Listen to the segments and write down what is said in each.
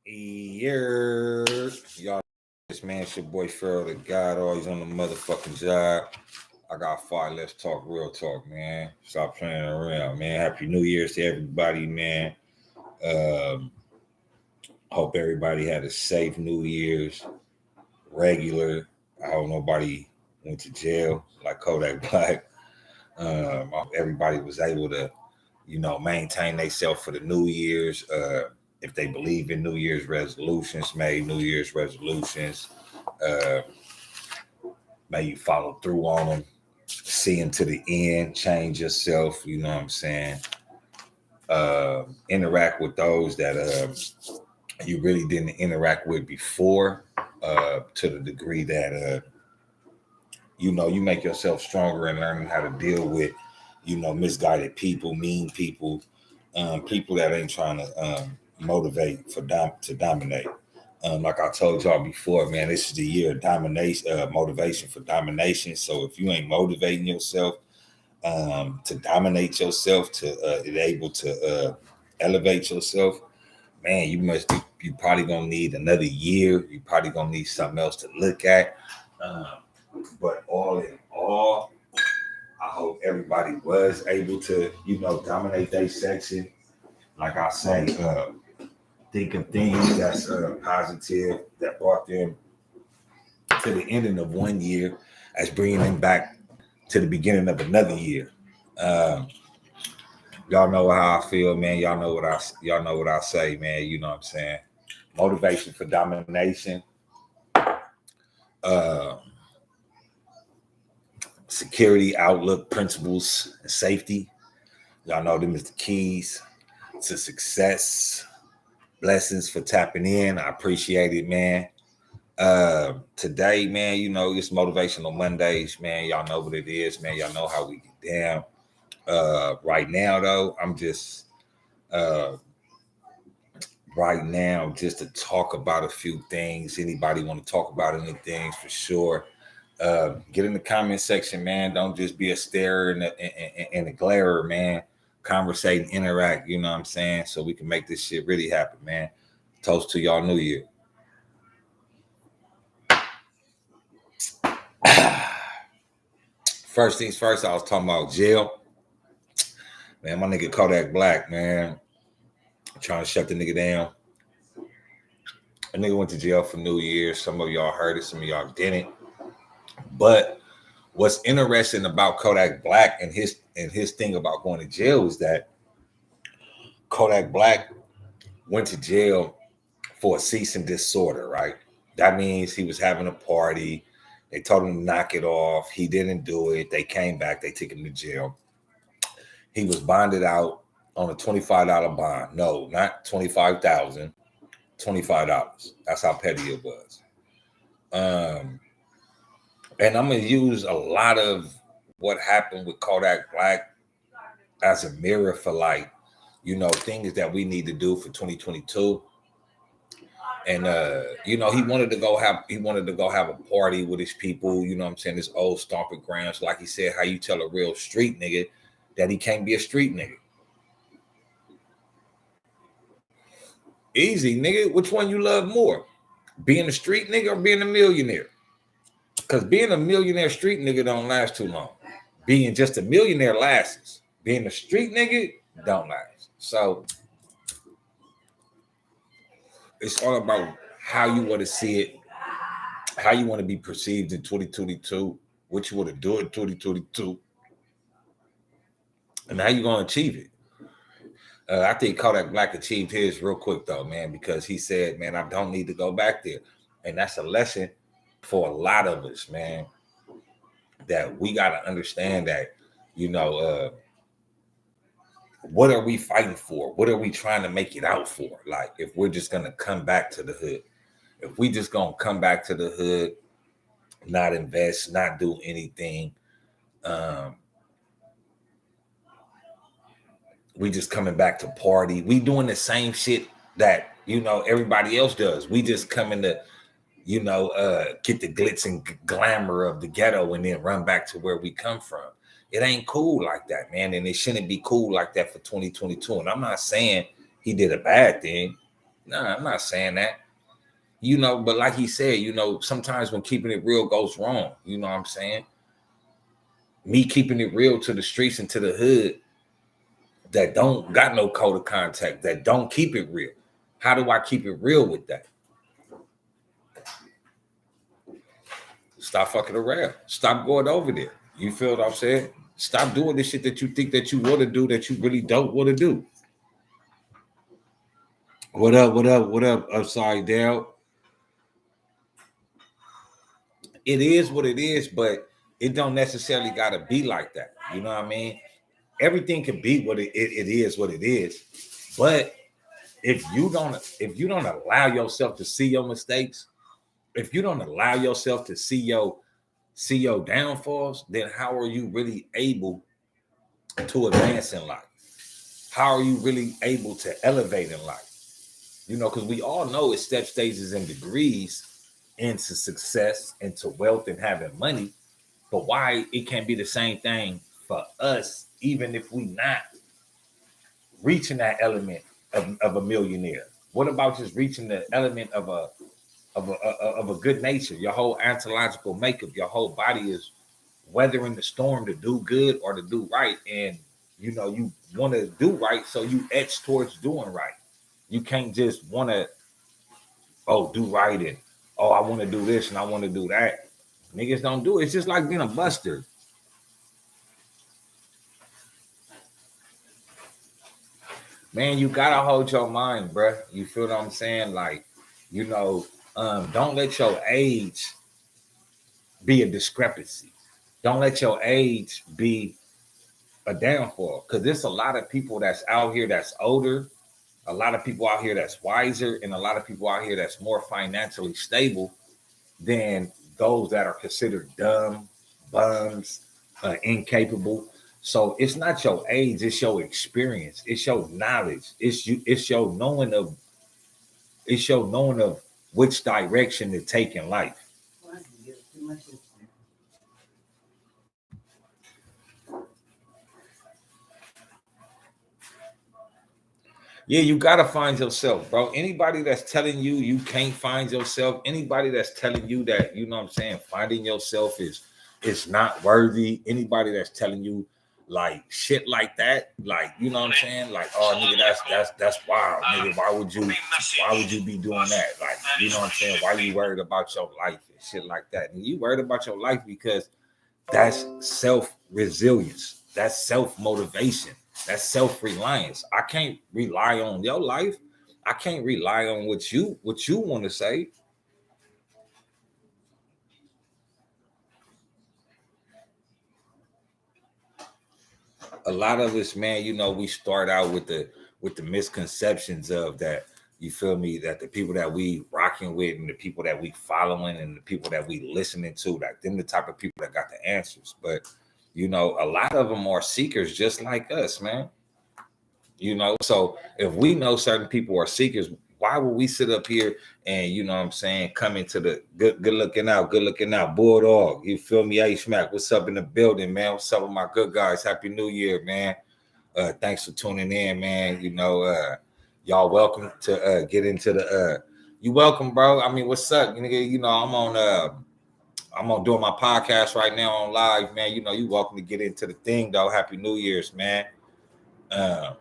Yeah, y'all, this man, it's your boy Pharaoh the God, always on the motherfucking job. I got five. Let's talk real talk, man. Stop playing around, man. Happy New Year's to everybody, man. Um, Hope everybody had a safe New Year's, regular. I hope nobody went to jail like Kodak Black. I hope everybody was able to, maintain themselves for the New Year's. If they believe in New Year's resolutions, made New Year's resolutions. Uh, May you follow through on them, see them to the end, change yourself. You know what I'm saying? Interact with those that you really didn't interact with before, to the degree that you make yourself stronger and learning how to deal with, misguided people, mean people, people that ain't trying to motivate to dominate. Like I told y'all before, man, this is the year of domination, motivation for domination. So if you ain't motivating yourself to dominate yourself, to be able to elevate yourself, man, you probably gonna need another year. You probably gonna need something else to look at. Um, but all in all, I hope everybody was able to, dominate their section. Like I say, think of things that's positive that brought them to the ending of one year as bringing them back to the beginning of another year. Um, y'all know how I feel, man. Y'all know what I say, man. You know what I'm saying? Motivation for domination, uh, security, outlook, principles, and safety. Y'all know them is the keys to success. Blessings for tapping in. I appreciate it, man. Today, man, it's motivational Mondays, man. Y'all know what it is, man. Y'all know how we get down. Right now, though, I'm just uh right now just to talk about a few things. Anybody want to talk about anything for sure? Get in the comment section, man. Don't just be a starer and a glarer, man. Conversate and interact, you know what I'm saying? So we can make this shit really happen, man. Toast to y'all New Year. First things first, I was talking about jail. Man, my nigga Kodak Black, man. Trying to shut the nigga down. A nigga went to jail for New Year's. Some of y'all heard it, some of y'all didn't. But what's interesting about Kodak Black and his thing about going to jail is that Kodak Black went to jail for a cease and disorder, right? That means he was having a party. They told him to knock it off. He didn't do it. They came back. They took him to jail. He was bonded out on a $25 bond. No, not 25,000. $25. That's how petty it was. And I'm gonna use a lot of what happened with Kodak Black as a mirror for things that we need to do for 2022. And he wanted to go have a party with his people, you know what I'm saying, his old stomping grounds. Like he said, how you tell a real street nigga that he can't be a street nigga. Easy, nigga. Which one you love more? Being a street nigga or being a millionaire? Because being a millionaire street nigga don't last too long. Being just a millionaire lasts. Being a street nigga don't last. So it's all about how you want to see it, how you want to be perceived in 2022, what you want to do in 2022, and how you going to achieve it. I think Kodak Black achieved his real quick though, man, because he said, man, I don't need to go back there. And that's a lesson for a lot of us, man, that we got to understand that, what are we fighting for? What are we trying to make it out for? Like, if we're just going to come back to the hood, if we just going to come back to the hood, not invest, not do anything, we just coming back to party. We doing the same shit that, everybody else does. We just coming to, get the glitz and glamour of the ghetto and then run back to where we come from. It ain't cool like that, man. And it shouldn't be cool like that for 2022. And I'm not saying he did a bad thing. Nah, I'm not saying that. But like he said, sometimes when keeping it real goes wrong, you know what I'm saying? Me keeping it real to the streets and to the hood that don't got no code of contact, that don't keep it real. How do I keep it real with that? Stop fucking around. Stop going over there. You feel what I'm saying? Stop doing the shit that you think that you want to do that you really don't want to do. What up? What up? What up? Upside down. It is what it is, but it don't necessarily gotta be like that. You know what I mean? Everything can be what it is what it is. But if you don't allow yourself to see your mistakes, if you don't allow yourself to see your downfalls, then how are you really able to advance in life? How are you really able to elevate in life? Because we all know it's step stages and degrees into success, into wealth, and having money. But why it can't be the same thing for us, even if we not reaching that element of a millionaire? What about just reaching the element of a good nature? Your whole ontological makeup, your whole body is weathering the storm to do good or to do right. And you want to do right, so you etch towards doing right. You can't just want to do right, and I want to do this and I want to do that. Niggas don't do it. It's just like being a buster. Man, you gotta hold your mind, bruh. You feel what I'm saying? Like, don't let your age be a discrepancy. Don't let your age be a downfall. Because there's a lot of people that's out here that's older, a lot of people out here that's wiser, and a lot of people out here that's more financially stable than those that are considered dumb, bums, incapable. So it's not your age, it's your experience, it's your knowledge, it's your knowing of which direction to take in life. Yeah, you gotta find yourself, bro. Anybody that's telling you you can't find yourself, anybody that's telling you that, you know what I'm saying, finding yourself is not worthy, anybody that's telling you like shit like that, like, you know what I'm saying, like, oh nigga, that's wild, nigga. Why would you be doing that? Like, you know what I'm saying? Why you worried about your life and shit like that? And you worried about your life because that's self-resilience, that's self-motivation, that's self-reliance. I can't rely on your life. I can't rely on what you want to say. A lot of us, man, we start out with the misconceptions of that. You feel me? That the people that we rocking with and the people that we following and the people that we listening to, like them, the type of people that got the answers. But a lot of them are seekers just like us, man. So if we know certain people are seekers, why would we sit up here and, you know what I'm saying, come into the good looking out, Bulldog? You feel me? Hey, Smack, what's up in the building, man? What's up with my good guys? Happy New Year, man. Thanks for tuning in, man. Y'all welcome to get into the you welcome, bro. I mean, what's up? I'm on doing my podcast right now on live, man. You welcome to get into the thing, though. Happy New Year's, man. Uh,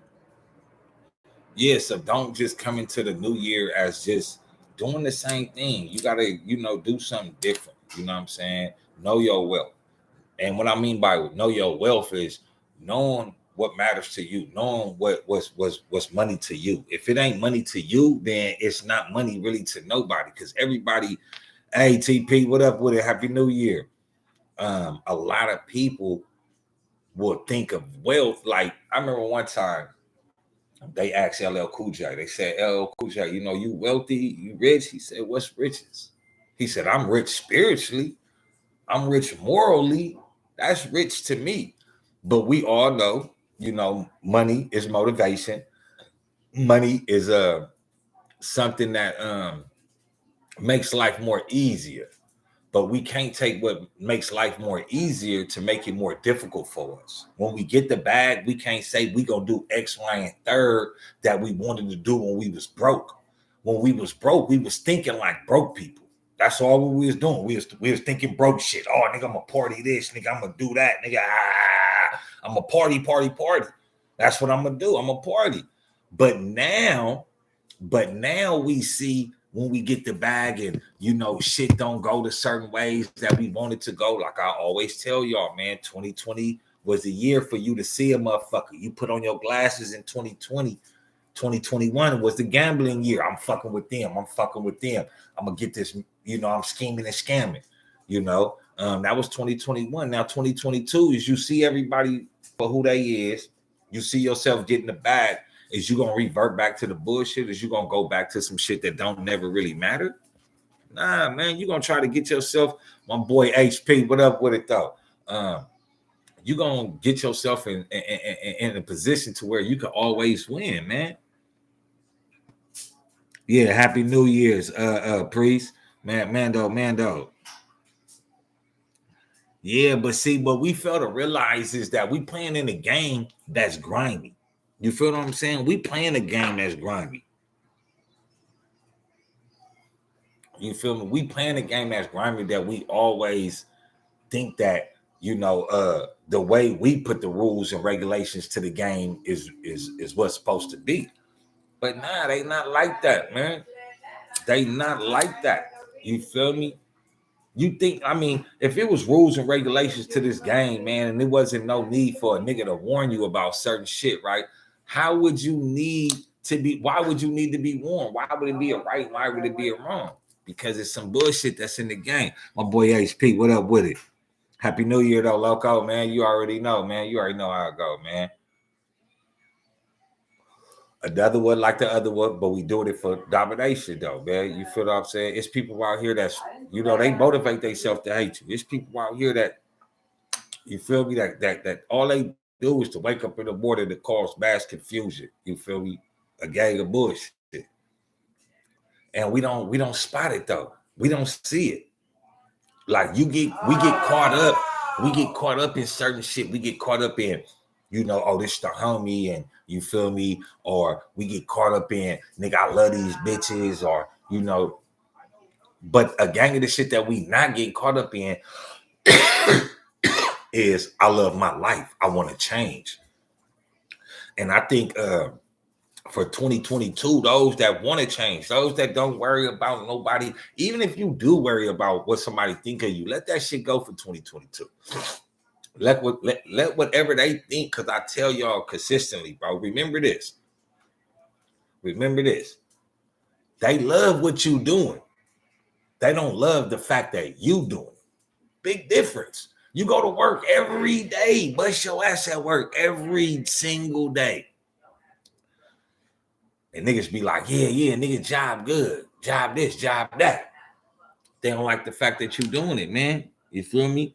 Yeah, so don't just come into the new year as just doing the same thing. You gotta, do something different. You know what I'm saying? Know your wealth. And what I mean by know your wealth is knowing what matters to you, knowing what's money to you. If it ain't money to you, then it's not money really to nobody. Because everybody, hey TP, what up with it? Happy New Year. A lot of people will think of wealth like I remember one time they asked LL Cool J. They said, LL Cool J, you wealthy, you rich? He said, what's riches? He said, I'm rich spiritually. I'm rich morally. That's rich to me. But we all know, money is motivation. Money is something that makes life more easier. But we can't take what makes life more easier to make it more difficult for us. When we get the bag, we can't say we gonna do X, Y, and third that we wanted to do when we was broke. when we was broke, we was thinking like broke people. That's all we was doing. We was thinking broke shit. Oh, nigga, I'm gonna party this. Nigga, I'm gonna do that. Nigga, I'm a party. That's what I'm gonna do. I'm a party. But now we see when we get the bag and shit don't go the certain ways that we want it to go. Like I always tell y'all, man, 2020 was the year for you to see a motherfucker. You put on your glasses in 2020. 2021 was the gambling year. I'm fucking with them. I'm gonna get this, I'm scheming and scamming, that was 2021. Now 2022 is you see everybody for who they is. You see yourself getting the bag. Is you gonna revert back to the bullshit? Is you gonna go back to some shit that don't never really matter? Nah, man, you gonna try to get yourself, my boy HP, what up with it though? You gonna get yourself in a position to where you can always win, man. Yeah, Happy New Year's, Priest, man, Mando. Yeah, but see, what we fail to realize is that we playing in a game that's grimy. You feel what I'm saying? We playing a game that's grimy. You feel me? We playing a game that's grimy that we always think that, the way we put the rules and regulations to the game is what's supposed to be. But nah, they not like that, man. They not like that. You feel me? You think, if it was rules and regulations to this game, man, and there wasn't no need for a nigga to warn you about certain shit, right? Why would you need to be warned? Why would it be a right? Why would it be a wrong? Because it's some bullshit that's in the game. My boy HP, what up with it? Happy New Year though, loco, man. You already know, man. You already know how it go, man. Another one like the other one, but we doing it for domination, though, man. You feel what I'm saying? It's people out here that's, they motivate themselves to hate you. It's people out here that, you feel me, that all they do is to wake up in the morning to cause mass confusion. You feel me? A gang of bullshit. And we don't spot it though. We don't see it. Like we get caught up in certain shit. We get caught up in, oh, this the homie, and you feel me? Or we get caught up in, nigga, I love these bitches, or, but a gang of the shit that we not getting caught up in is I love my life. I want to change. And I think for 2022, those that want to change, those that don't worry about nobody, even if you do worry about what somebody think of you, let that shit go for 2022. Let whatever they think, because I tell y'all consistently, bro, remember this. They love what you doing. They don't love the fact that you doing it. Big difference. You go to work every day, bust your ass at work every single day. And niggas be like, yeah, nigga, job good. Job this, job that. They don't like the fact that you doing it, man. You feel me?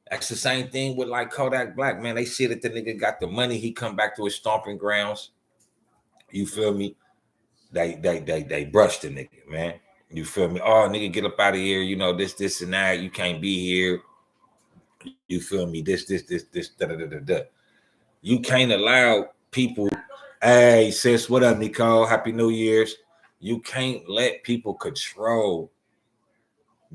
That's the same thing with like Kodak Black, man. They see that the nigga got the money. He come back to his stomping grounds. You feel me? They brush the nigga, man. You feel me? Oh, nigga, get up out of here. This, and that. You can't be here. You feel me? This, da. You can't allow people. Hey, sis, what up, Nicole? Happy New Year's. You can't let people control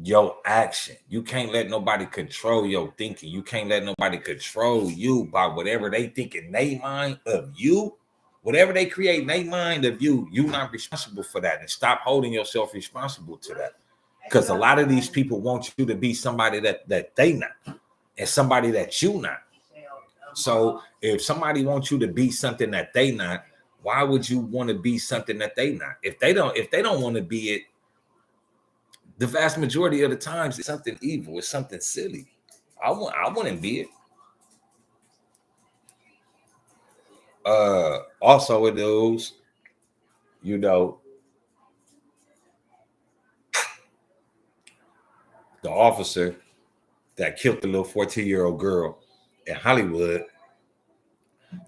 your action. You can't let nobody control your thinking. You can't let nobody control you by whatever they think in their mind of you. Whatever they create in their mind of you, you're not responsible for that. And stop holding yourself responsible to that. Because a lot of these people want you to be somebody that they not, and somebody that you not. So if somebody wants you to be something that they not, why would you want to be something that they not? If they don't want to be it, the vast majority of the times it's something evil, it's something silly. I wouldn't be it. Also with those, the officer that killed the little 14-year-old girl in Hollywood,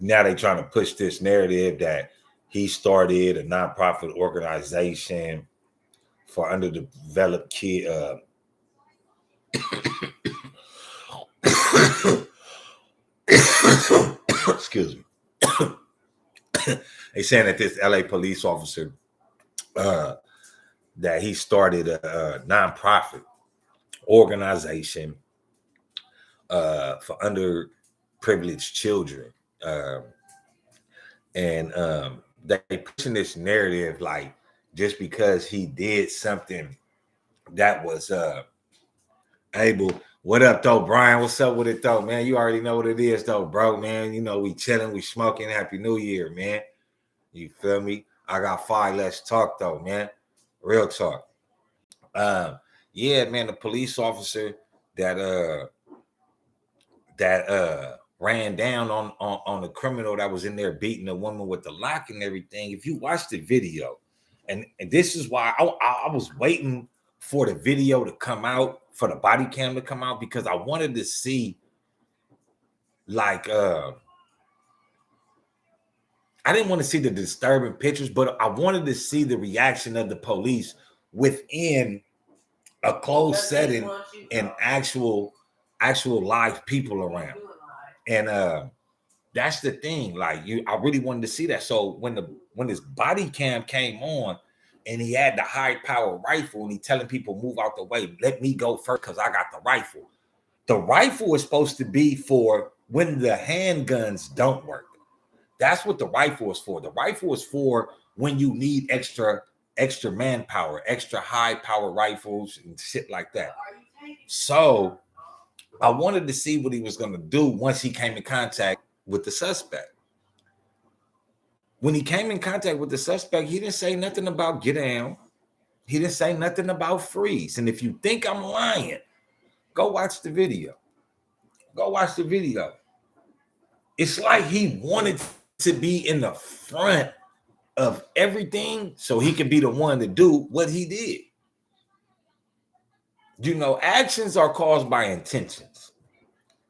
now they trying to push this narrative that he started a nonprofit organization for underdeveloped kids. Excuse me. They saying that this LA police officer that he started a nonprofit organization for underprivileged children. Um, and they pushing this narrative like just because he did something that was able. What up though, Brian? What's up with it though, man? You already know what it is though, bro, man. You know we chilling, we smoking. Happy New Year, man. You feel me? I got 5. Let's talk though, man. Real talk. Yeah, man. The police officer that ran down on the criminal that was in there beating the woman with the lock and everything. If you watch the video, and this is why I was waiting for the video to come out, for the body cam to come out, because I wanted to see, like, I didn't want to see the disturbing pictures, but I wanted to see the reaction of the police within a closed setting and actual live people around. And that's the thing. Like I really wanted to see that. So when his body cam came on and he had the high power rifle and he telling people move out the way, let me go first because I got the rifle. The rifle is supposed to be for when the handguns don't work. That's what the rifle is for. The rifle is for when you need extra manpower, extra high power rifles and shit like that. So I wanted to see what he was going to do once he came in contact with the suspect. When he came in contact with the suspect, he didn't say nothing about get down. He didn't say nothing about freeze. And if you think I'm lying, go watch the video. Go watch the video. It's like he wanted to be in the front of everything so he could be the one to do what he did. You know, actions are caused by intentions.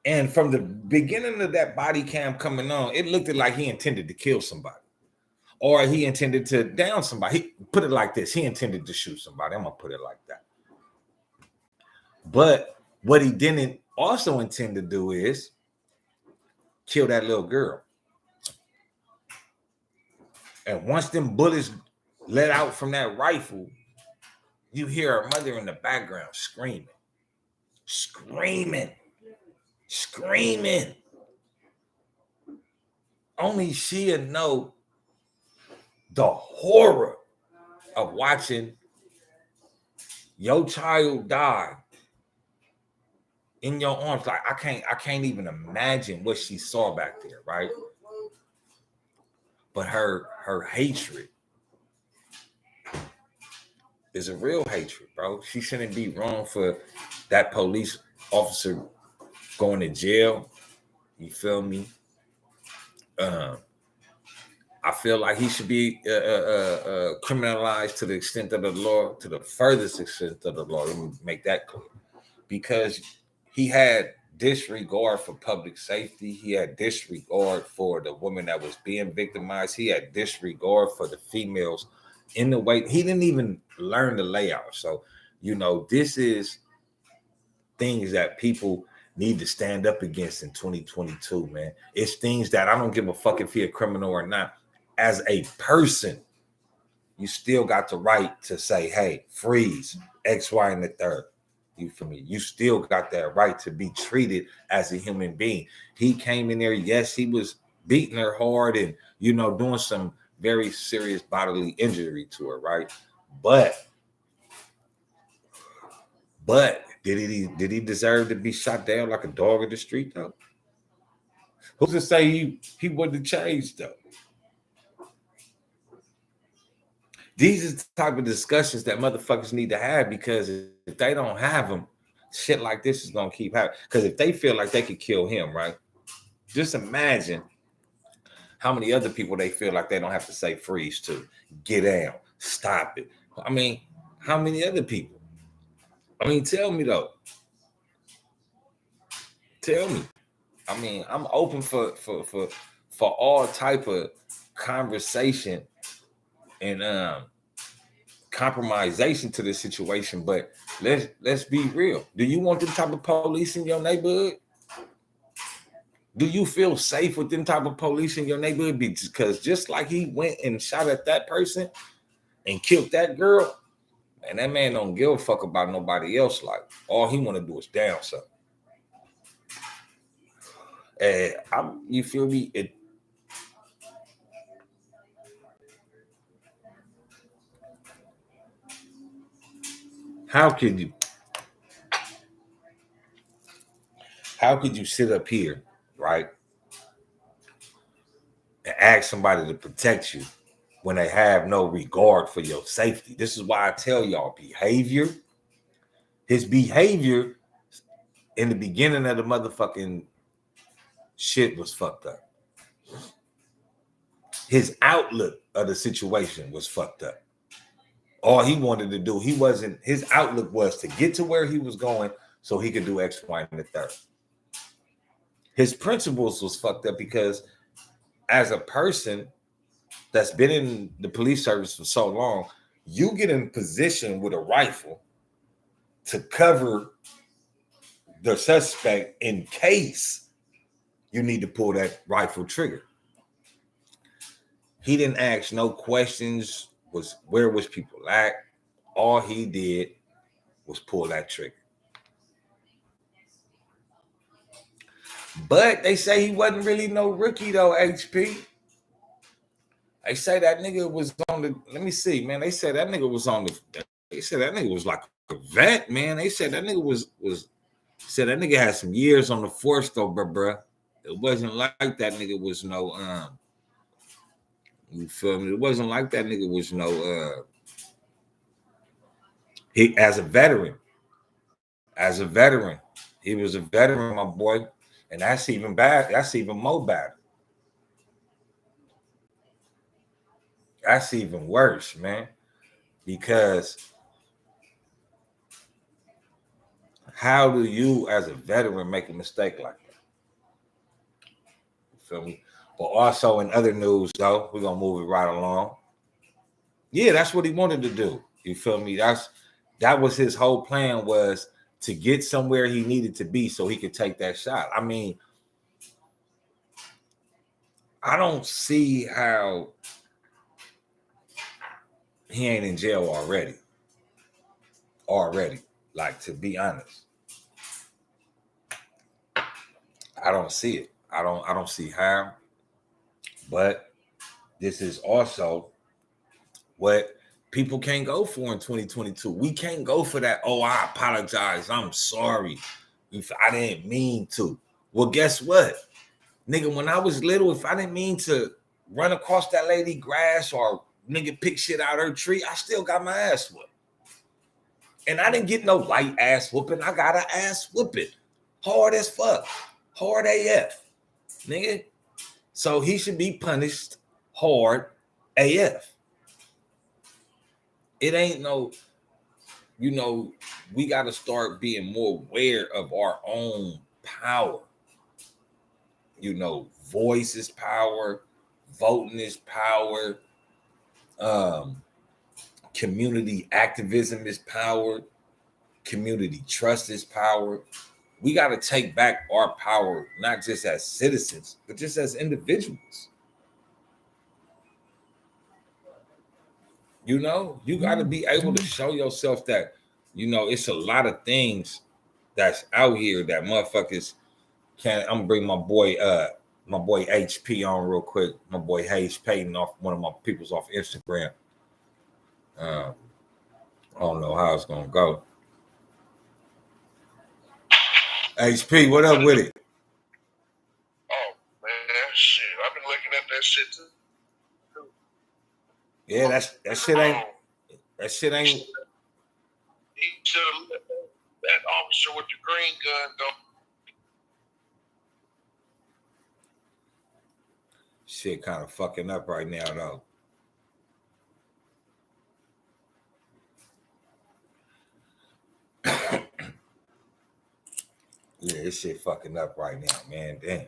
And from the beginning of that body cam coming on, it looked like he intended to kill somebody. Or he intended to down somebody. He put it like this. He intended to shoot somebody. I'm going to put it like that. But what he didn't also intend to do is kill that little girl. And once them bullets let out from that rifle, you hear her mother in the background screaming. Only she'll know the horror of watching your child die in your arms. Like I can't even imagine what she saw back there, right? But her hatred is a real hatred, bro. She shouldn't be wrong for that police officer going to jail. You feel me? I feel like he should be criminalized to the extent of the law, to the furthest extent of the law. Let me make that clear. Because he had disregard for public safety. He had disregard for the woman that was being victimized. He had disregard for the females in the way. He didn't even learn the layout. So, you know, this is things that people need to stand up against in 2022, man. It's things that I don't give a fuck if you're a criminal or not. As a person, you still got the right to say, hey, freeze, X, Y, and the third. You feel me? You still got that right to be treated as a human being. He came in there, yes, he was beating her hard and, you know, doing some very serious bodily injury to her, right? But did he deserve to be shot down like a dog in the street, though? Who's to say he wouldn't have changed, though? These are the type of discussions that motherfuckers need to have, because if they don't have them, shit like this is going to keep happening. Because if they feel like they could kill him, right? Just imagine how many other people they feel like they don't have to say freeze to, get down, stop it. I mean, how many other people? I mean, tell me though. Tell me. I mean, I'm open for all type of conversation and compromisation to this situation, but let's be real. Do you want them type of police in your neighborhood? Do you feel safe with them type of police in your neighborhood? Because just like he went and shot at that person and killed that girl, And that man don't give a fuck about nobody else. Like, all he want to do is down something. And you feel me? How could you sit up here, right, and ask somebody to protect you when they have no regard for your safety? This is why I tell y'all, his behavior in the beginning of the motherfucking shit was fucked up. His outlook of the situation was fucked up. All he wanted to do, his outlook was to get to where he was going so he could do X, Y, and the third. His principles was fucked up because as a person that's been in the police service for so long, you get in position with a rifle to cover the suspect in case you need to pull that rifle trigger. He didn't ask no questions, where was people at? All he did was pull that trigger. But they say he wasn't really no rookie though, HP. They say that nigga was on the, let me see, man. They said that nigga was on the, they said that nigga was like a vet, man. They said that nigga said that nigga had some years on the force though, bruh. It wasn't like that nigga was no, you feel me? It wasn't like that nigga was no, he, as a veteran, he was a veteran, my boy. And that's even bad. That's even more bad. That's even worse, man. Because how do you, as a veteran, make a mistake like that? You feel me? But also in other news, though, we're gonna move it right along. Yeah, that's what he wanted to do. You feel me? That was his whole plan, was to get somewhere he needed to be so he could take that shot. I mean, I don't see how he ain't in jail already. Like, to be honest, I don't see it. I don't see how. But this is also what people can't go for in 2022. We can't go for that. Oh, I apologize. I'm sorry. If I didn't mean to. Well, guess what? Nigga, when I was little, if I didn't mean to run across that lady grass or nigga pick shit out her tree, I still got my ass whooped. And I didn't get no light ass whooping. I got an ass whooping. Hard as fuck. Hard AF. Nigga. So he should be punished hard AF. It ain't no, we got to start being more aware of our own power. Voice is power, voting is power, community activism is power, community trust is power. We got to take back our power, not just as citizens, but just as individuals. You got to be able to show yourself that, it's a lot of things that's out here that motherfuckers can't. I'm gonna bring my boy HP on real quick. My boy Hayes Payton, off one of my people's off Instagram. I don't know how it's gonna go. HP, what up with it? Oh man, shit! I've been looking at that shit too. Yeah, that shit ain't. That shit ain't. He should have let that officer with the green gun go. Shit kind of fucking up right now, though. Yeah, this shit fucking up right now, man. Damn.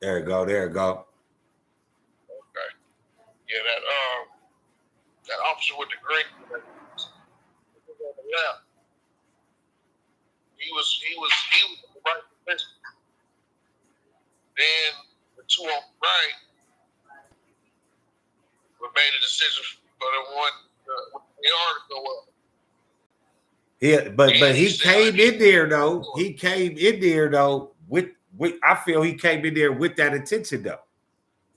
There you go. There you go. Okay. Yeah, that officer with the green gun. Yeah. He was in the right position. Then the two on the right made a decision decision for the one the yard to go up. Yeah, but he came in there though. He came in there though with I feel he came in there with that intention though.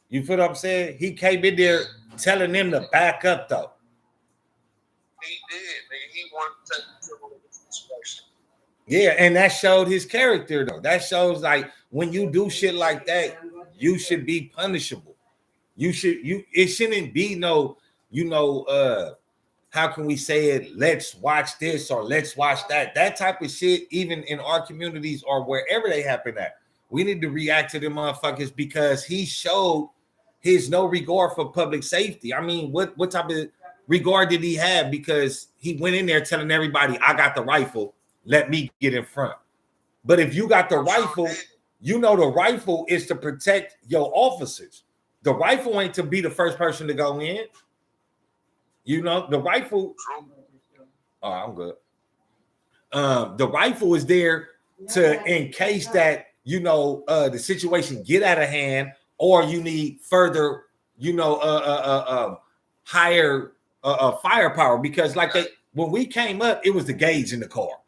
You feel what I'm saying? He came in there telling them to back up though. He did. Nigga. He wanted to take control of the situation. Yeah, and that showed his character though. That shows like when you do shit like that, you should be punishable. It shouldn't be no, how can we say it? Let's watch this or let's watch that. That type of shit, even in our communities or wherever they happen at, we need to react to them motherfuckers because he showed his no regard for public safety. I mean, what type of regard did he have? Because he went in there telling everybody, I got the rifle, let me get in front. But if you got the rifle, you know the rifle is to protect your officers. The rifle ain't to be the first person to go in. You know, the rifle. Oh, I'm good. The rifle is there to in case that the situation get out of hand, or you need further, higher firepower. Because like when we came up, it was the gauge in the car. Hell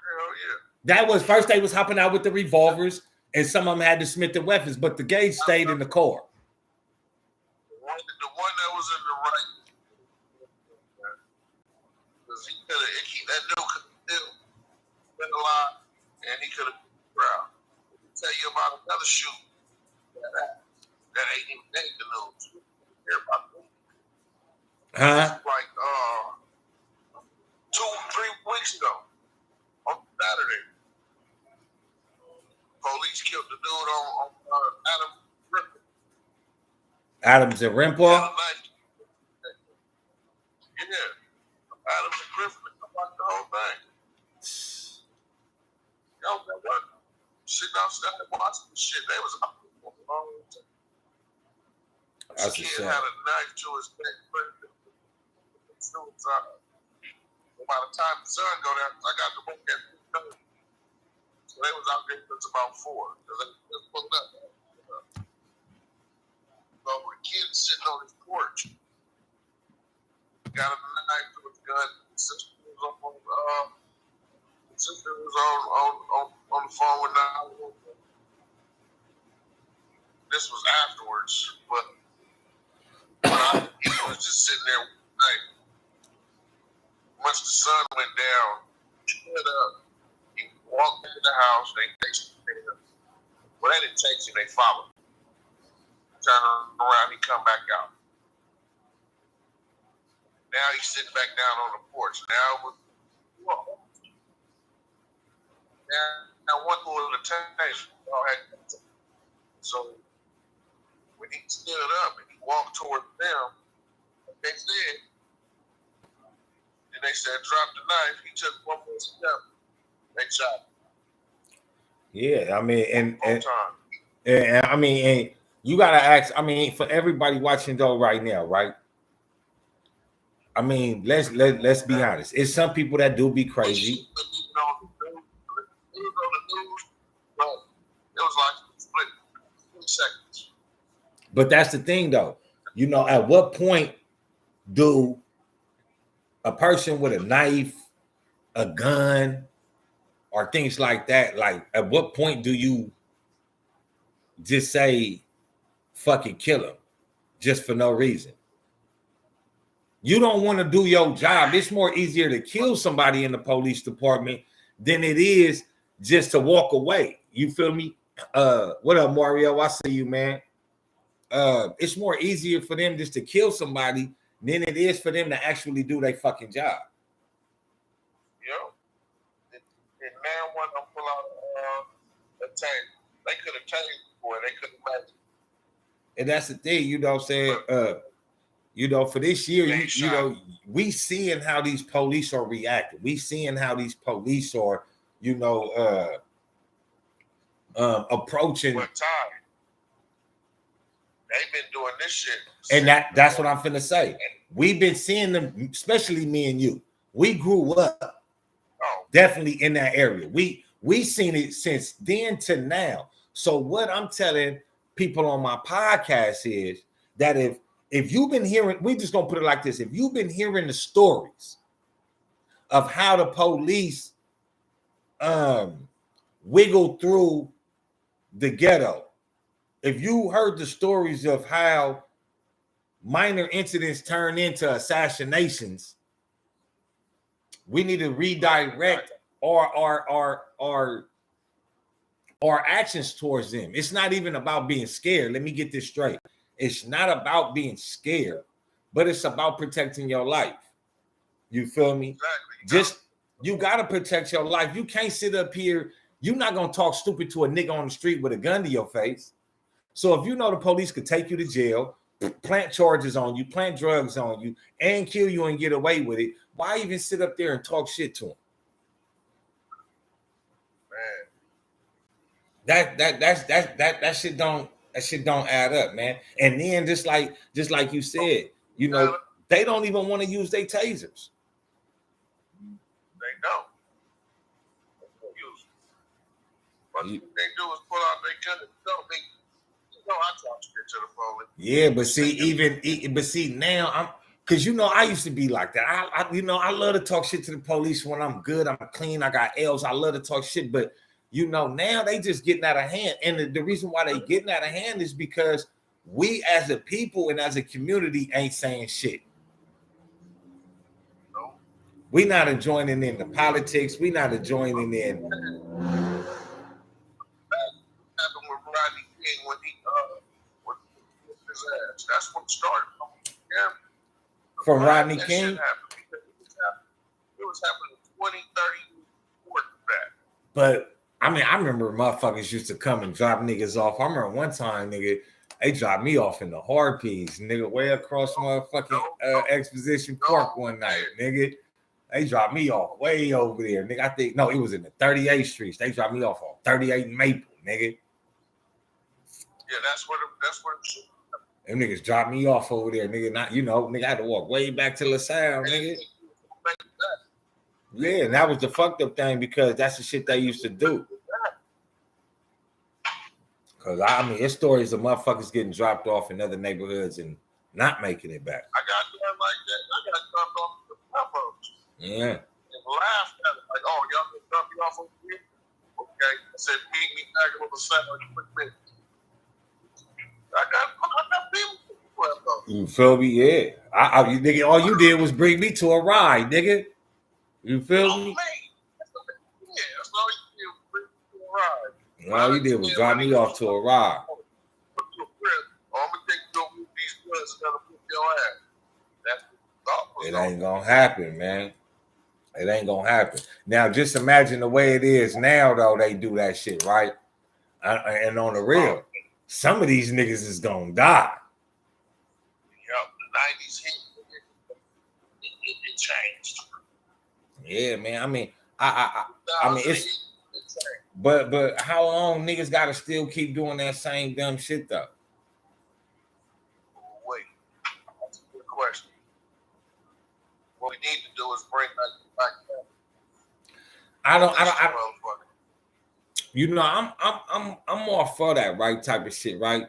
yeah. That was first they was hopping out with the revolvers, and some of them had the Smith & Wessons, but the gauge stayed in the car. The one that was in the right, because he could have, that dude could have still been alive, and he could have been proud. I can tell you about another shoot that ain't even made the news. Hear about that. Huh? Like 2-3 weeks ago, on Saturday, police killed the dude on Adam Griffin. Adams and Rempar. Yeah, Adams and Griffin. I watched the whole thing. Yo, man, what? Sitting outside watching this shit. They was up for a long time. This kid had a knife to his neck. Suicide. By the time the sun go down, I got to work at 3:30. So they was out there since about 4. Because they just pulled up. So the kid sitting on his porch. Got a knife to his gun. His sister was on the phone with 911. This was afterwards, but he was just sitting there with the knife. Once the sun went down, he stood up. He walked into the house. They chased him. Well, they didn't chase him. They followed him. Turn around. He come back out. Now he's sitting back down on the porch. Now one was a taser. So when he stood up and he walked toward them, they said, and they said, drop the knife. He took one more step. They shot him. Yeah, I mean, and I mean, and you gotta ask. I mean, for everybody watching though right now, right? I mean, let's be honest. It's some people that do be crazy. It was like split 20 seconds. But that's the thing, though. At what point do a person with a knife, a gun, or things like that, like at what point do you just say, fucking kill him just for no reason? You don't want to do your job. It's more easier to kill somebody in the police department than it is just to walk away. You feel me? What up, Mario? I see you, man. It's more easier for them just to kill somebody than it is for them to actually do their fucking job. Yo, and now when I pull out a tank, they could have taken before, they could have matched. And that's the thing, you know what I'm saying? For this year, we seeing how these police are reacting. We seeing how these police are, approaching. What time? They've been doing this shit. And that's what I'm finna say. We've been seeing them, especially me and you. We grew up definitely in that area. We seen it since then to now. So what I'm telling people on my podcast is that if you've been hearing, we just gonna put it like this: if you've been hearing the stories of how the police wiggle through the ghetto, if you heard the stories of how minor incidents turn into assassinations, we need to redirect our actions towards them. It's not even about being scared. Let me get this straight. It's not about being scared, but it's about protecting your life. You feel me? Exactly. Just you gotta protect your life. You can't sit up here. You're not gonna talk stupid to a nigga on the street with a gun to your face. So if you know the police could take you to jail, plant charges on you, plant drugs on you, and kill you and get away with it, why even sit up there and talk shit to them? Man. That shit don't add up, man. And then just like you said, you know, they don't even want to use their tasers. They don't. What they do is pull out their gun and don't make. You know, I talk shit to the police. Yeah, but see now I'm because you know I used to be like that. I love to talk shit to the police when I'm good, I'm clean, I got L's. I love to talk shit, but you know now they just getting out of hand, and the reason why they getting out of hand is because we as a people and as a community ain't saying shit. No. We not joining in the politics. We not joining in. Happened with Rodney King when he with his ass. That's what started. From Rodney that King. Shit happened because it was happening 20, 30 years back. But I mean, I remember motherfuckers used to come and drop niggas off. I remember one time, nigga, they dropped me off in the Harpies, nigga, way across motherfucking Exposition Park one night, nigga. They dropped me off way over there, nigga. I think no, it was in the 38th Street. They dropped me off on 38 Maple, nigga. Yeah, that's where them niggas dropped me off over there, nigga. Not nigga, I had to walk way back to LaSalle, nigga. Yeah, and that was the fucked up thing because that's the shit they used to do. Cause I mean, it's stories of motherfuckers getting dropped off in other neighborhoods and not making it back. I got done like that. I got dropped off the suburbs. Yeah. And laughed at it like, oh, y'all can drop me off over here? Okay. I said, meet me back on the side in a quick minute. I got people. You feel me? Yeah. You nigga, all you did was bring me to a ride, nigga. You feel me? Yeah, that's all you did was bring me to a ride. All you did was drop me off to a ride. I'm gonna take you over with these guns and gonna put your ass. That's what it ain't gonna happen, man. It ain't gonna happen. Now, just imagine the way it is now, though. They do that shit, right? And on the real, some of these niggas is gonna die. Yep, the 90s hit. It changed. Yeah, man. I mean, I mean, it's. But how long niggas gotta still keep doing that same dumb shit though? Wait, that's a good question. What we need to do is bring back. I don't. You know, I'm more for that right type of shit, right?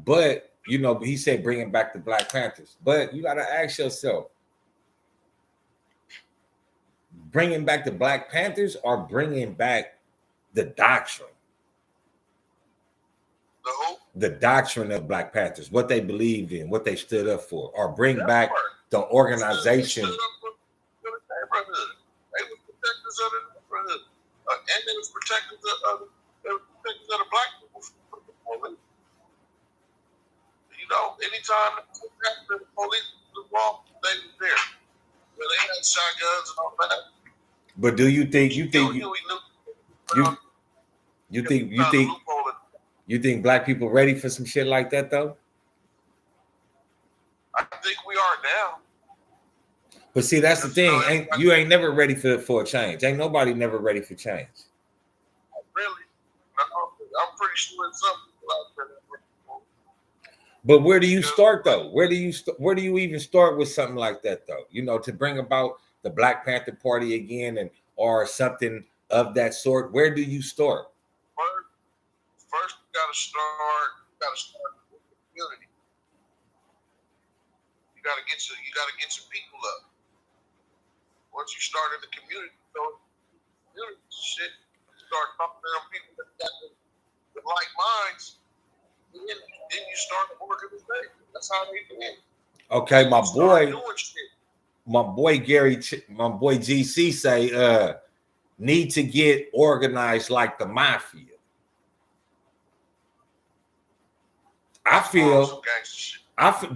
But you know, he said bringing back the Black Panthers. But you gotta ask yourself, bringing back the Black Panthers or bringing back the doctrine? The who? The doctrine of Black Panthers, what they believed in, what they stood up for, or bring back the organization. They was protectors of the neighborhood. And they was protectors of the black people. You know, anytime the police was involved, they were there. Well, they had shotguns and all that. But do you think you think black people ready for some shit like that though? I think we are now. But see, that's the thing. You ain't never ready for a change. Ain't nobody never ready for change. Really? I'm pretty sure it's something out there. But where do you start though? Where do you even start with something like that though? You know, to bring about the Black Panther Party again and or something of that sort. Where do you start? First, you gotta start with the community. You gotta get your people up. Once you start in the community, shit, start talking to them people that got the like minds, then you start the organization. That's how they do it. Okay, my boy GC say need to get organized like the mafia.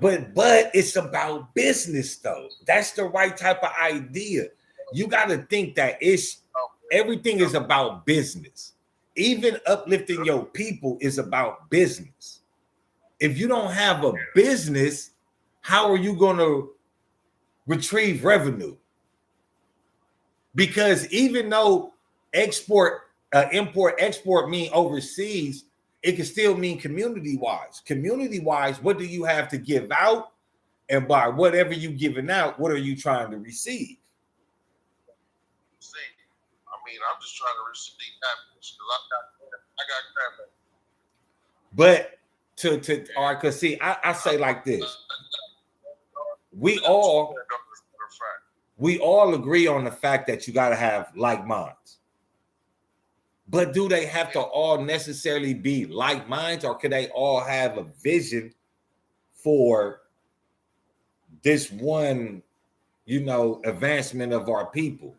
But it's about business though. That's the right type of idea. You got to think that everything is about business. Even uplifting your people is about business. If you don't have a business, how are you going to retrieve revenue? Because even though import, export mean overseas, it can still mean community-wise. Community-wise, what do you have to give out? And by whatever you giving out, what are you trying to receive? I'm just trying to receive happiness because I got crap. But all right, because see, I say like this. We all agree on the fact that you got to have like minds. But do they have to all necessarily be like minds, or could they all have a vision for this one, advancement of our people?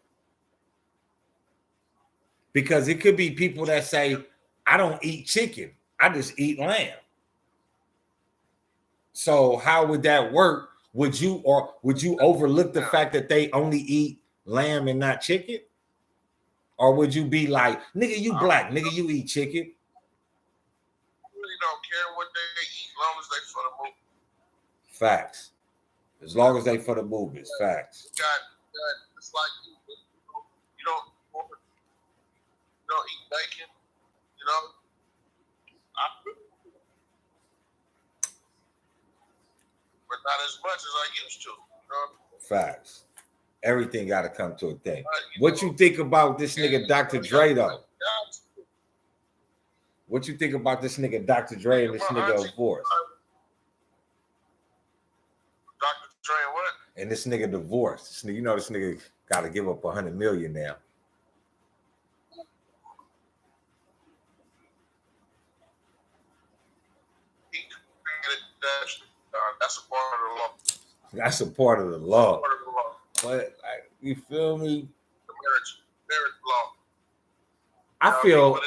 Because it could be people that say, I don't eat chicken, I just eat lamb. So how would that work? Would you overlook the fact that they only eat lamb and not chicken? Or would you be like, nigga, you black, nigga, you eat chicken? I really don't care what they eat as long as they for the movement. Facts. As long as they for the movements, facts. It's like you don't eat bacon, but not as much as I used to. Facts. Everything got to come to a thing. What you think about this nigga Dr. Dre though? What you think about this nigga Dr. Dre and this nigga divorce? Dr. Dre and what? And this nigga divorced. This nigga got to give up $100 million now. That's a part of the law. That's a part of the law. But you feel me? The marriage law. I feel.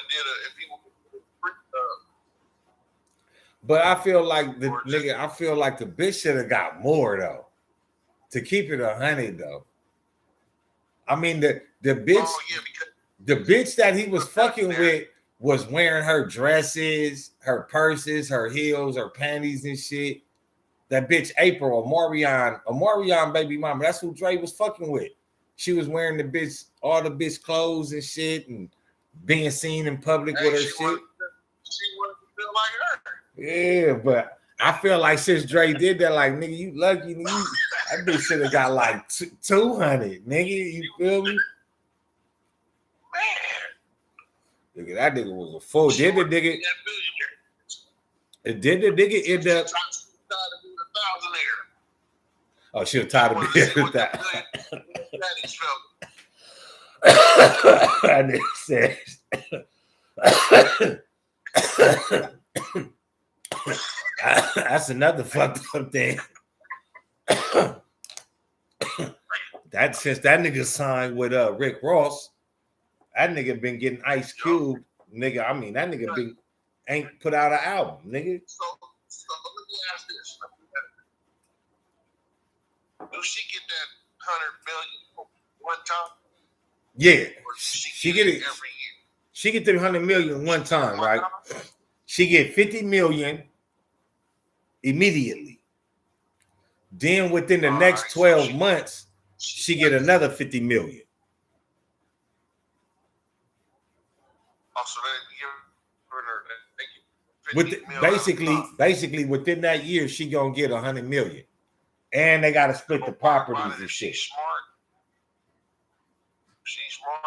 But I feel like the nigga. I feel like the bitch should have got more though. To keep it 100 though. I mean the bitch. Oh, yeah, the bitch that he was fucking with was wearing her dresses, her purses, her heels, her panties and shit. That bitch April, Omarion baby mama. That's who Dre was fucking with. She was wearing all the bitch clothes and shit, and being seen in public with her shit. She wanted to feel like her. Yeah, but I feel like since Dre did that, like nigga, you lucky. That bitch should have got like 200, nigga. You feel me? Man, nigga, that nigga was a fool. Did the nigga end up? Oh, she was tired of being with that. I said. That's another fucked up thing. That since that nigga signed with Rick Ross, that nigga been getting Ice Cube, nigga. I mean, that nigga ain't put out an album, nigga. So let me ask this. Do she get that 100 million one time? Yeah, she get it every year. She get the 100 million one time, right? She get 50 million immediately. Then within the next 12 months, she get another 50 million. Oh, so they give her basically within that year, she gonna get 100 million. And they gotta split the properties and shit. She's smart.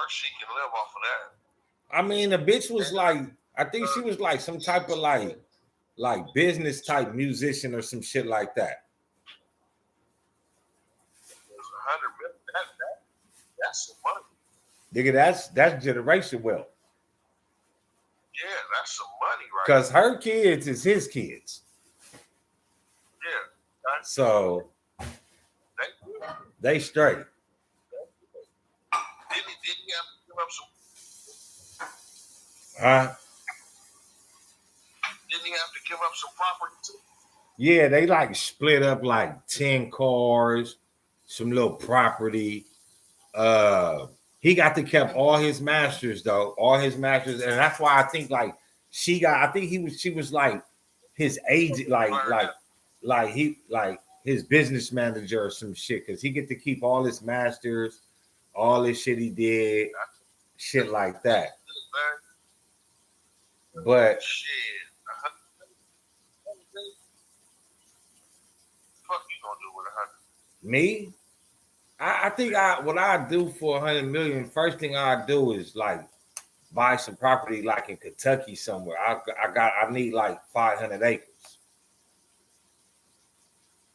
She can live off of that. I mean, the bitch was like, I think she was like some type of like business type musician or some shit like that. That's some money. Nigga, that's generation wealth. Yeah, that's some money, right? Because her kids is his kids. Yeah. So they straight. Didn't he have to give up some? Huh? Didn't he have to give up some property too? Yeah, they like split up like 10 cars, some little property. He got to keep all his masters though, all his masters, and that's why I think like she was like his agent, like his business manager or some shit, because he get to keep all his masters, all this shit he did, shit like that. But shit, fuck you gonna do with 100? me, I think what I do for 100 million, first thing I do is like buy some property like in Kentucky somewhere. I need like 500 acres.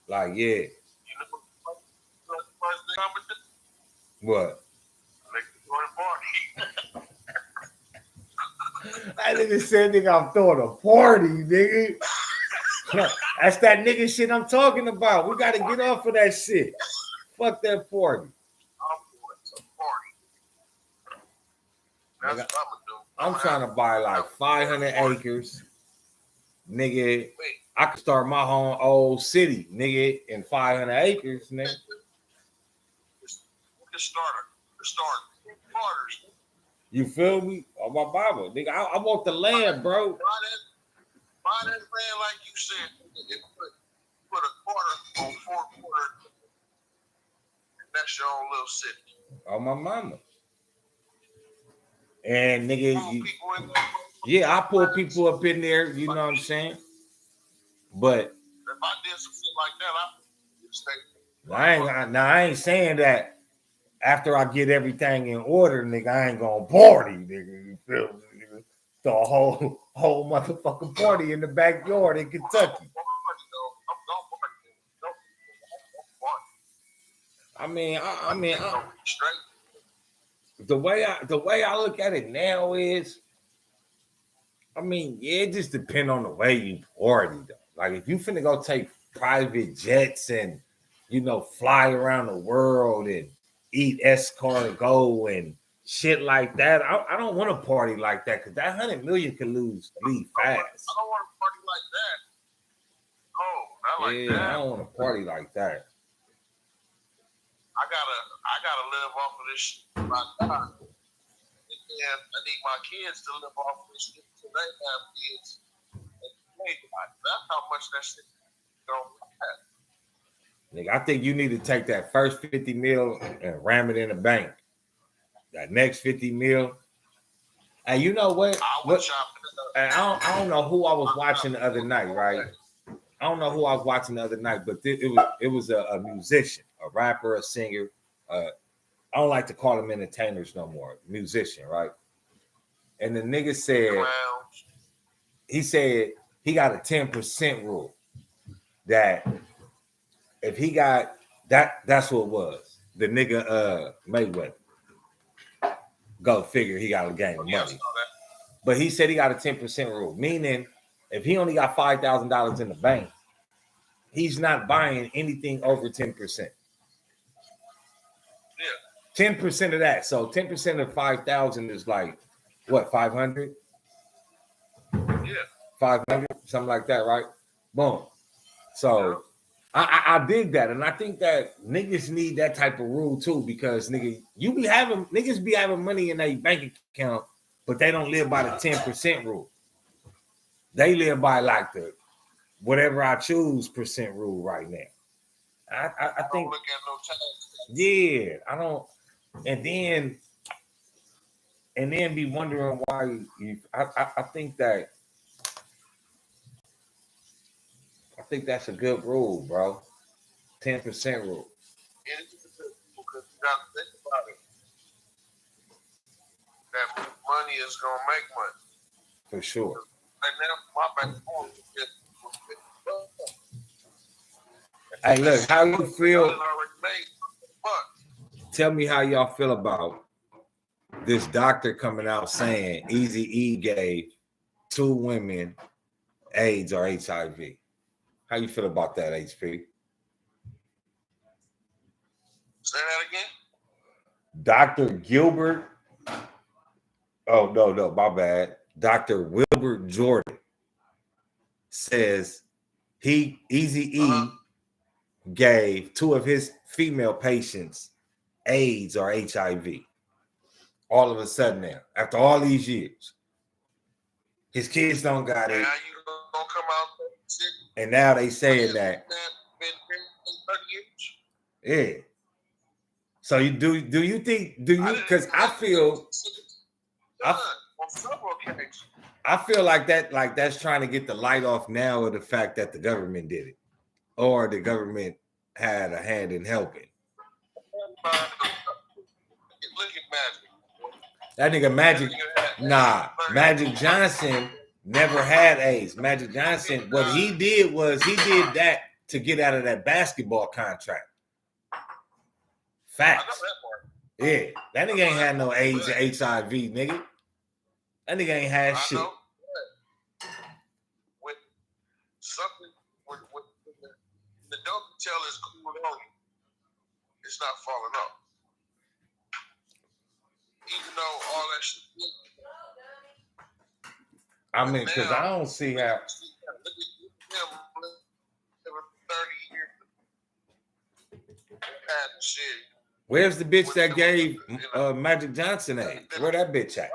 Like, yeah. You know what the first thing I'm gonna do? What? Make the party. That nigga said, nigga, I'm throwing a party, nigga. That's that nigga shit I'm talking about. We gotta get off of that shit. Fuck that party. I'm doing some party. That's what I'm gonna do. I'm trying to buy like 500 acres. Nigga, I could start my own old city, nigga, in 500 acres, nigga. Just start. You feel me? On my Bible, nigga. I want the land, bro. Buy that land like you said. Put a quarter on 4 quarters. That's your own little city. On my mama. And nigga, I pull people up in there, you know what I'm saying? But if I did some shit like that, I ain't saying that after I get everything in order, nigga, I ain't gonna party, nigga. You feel me? Nigga? The whole motherfucking party in the backyard in Kentucky. I mean, the way I look at it now is, I mean, yeah, it just depends on the way you party though. Like if you finna go take private jets and, you know, fly around the world and eat escargot and shit like that, I don't want to party like that, because that 100 million can leave fast. I don't want to party like that. Oh, not like that. I don't want to party like that. I gotta live off of this shit my God. And I need my kids to live off of this shit until they have kids. That's how much that shit don't have. Nigga, I think you need to take that first 50 mil and ram it in the bank. That next 50 mil. And you know what? I don't know who I was watching the other night, right? I don't know who I was watching the other night, but it was a musician, a rapper, a singer. I don't like to call them entertainers no more. Musician, right? And the nigga said, he got a 10% rule. That if he got that's what it was. The nigga Mayweather. Go figure, he got a game of money. But he said he got a 10% rule, meaning if he only got $5,000 in the bank, he's not buying anything over 10%. Yeah. 10% of that. So 10% of 5,000 is like what, 500? Yeah. 500, something like that, right? Boom. So I dig that, and I think that niggas need that type of rule too, because niggas be having money in their bank account, but they don't live by the 10% rule. They live by like the whatever I choose percent rule right now. I think, yeah, I don't, and then be wondering why I think that's a good rule, bro. 10% rule. And it's just because you got to think about it. That money is gonna make money. For sure. Right now, my bank account is Hey, look, how you feel? tell me how y'all feel about this doctor coming out saying Eazy E gave 2 women AIDS or HIV. How you feel about that, HP? Say that again. Dr. Gilbert. Oh, no, my bad. Dr. Wilbert Jordan says Eazy E gave 2 of his female patients AIDS or HIV. All of a sudden now, after all these years. His kids don't got it. Now you gonna come out and now they saying that. Been 30 years. Yeah. So you do you think because I feel like that's trying to get the light off now of the fact that the government did it. Or the government had a hand in helping. Look at Magic. That nigga Magic, Magic Johnson never had AIDS. Magic Johnson, what he did was he did that to get out of that basketball contract. Facts. Yeah, that nigga ain't had no AIDS or HIV, nigga. That nigga ain't had shit. With something, with the dope tell is cool on you, it's not falling off. Even though all that shit. I mean, because I don't see how. 30 years. Shit. Where's the bitch that gave Magic Johnson AIDS? Where that bitch at?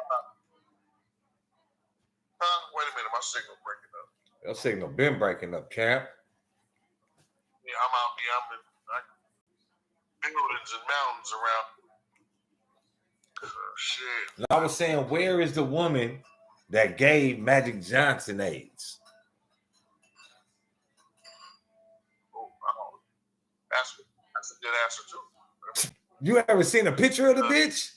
Wait a minute, my signal breaking up. Your signal been breaking up, champ. Yeah, I'm out here. I'm in buildings and mountains around. Shit. I was saying, where is the woman that gave Magic Johnson AIDS? That's a good answer too. You ever seen a picture of the bitch?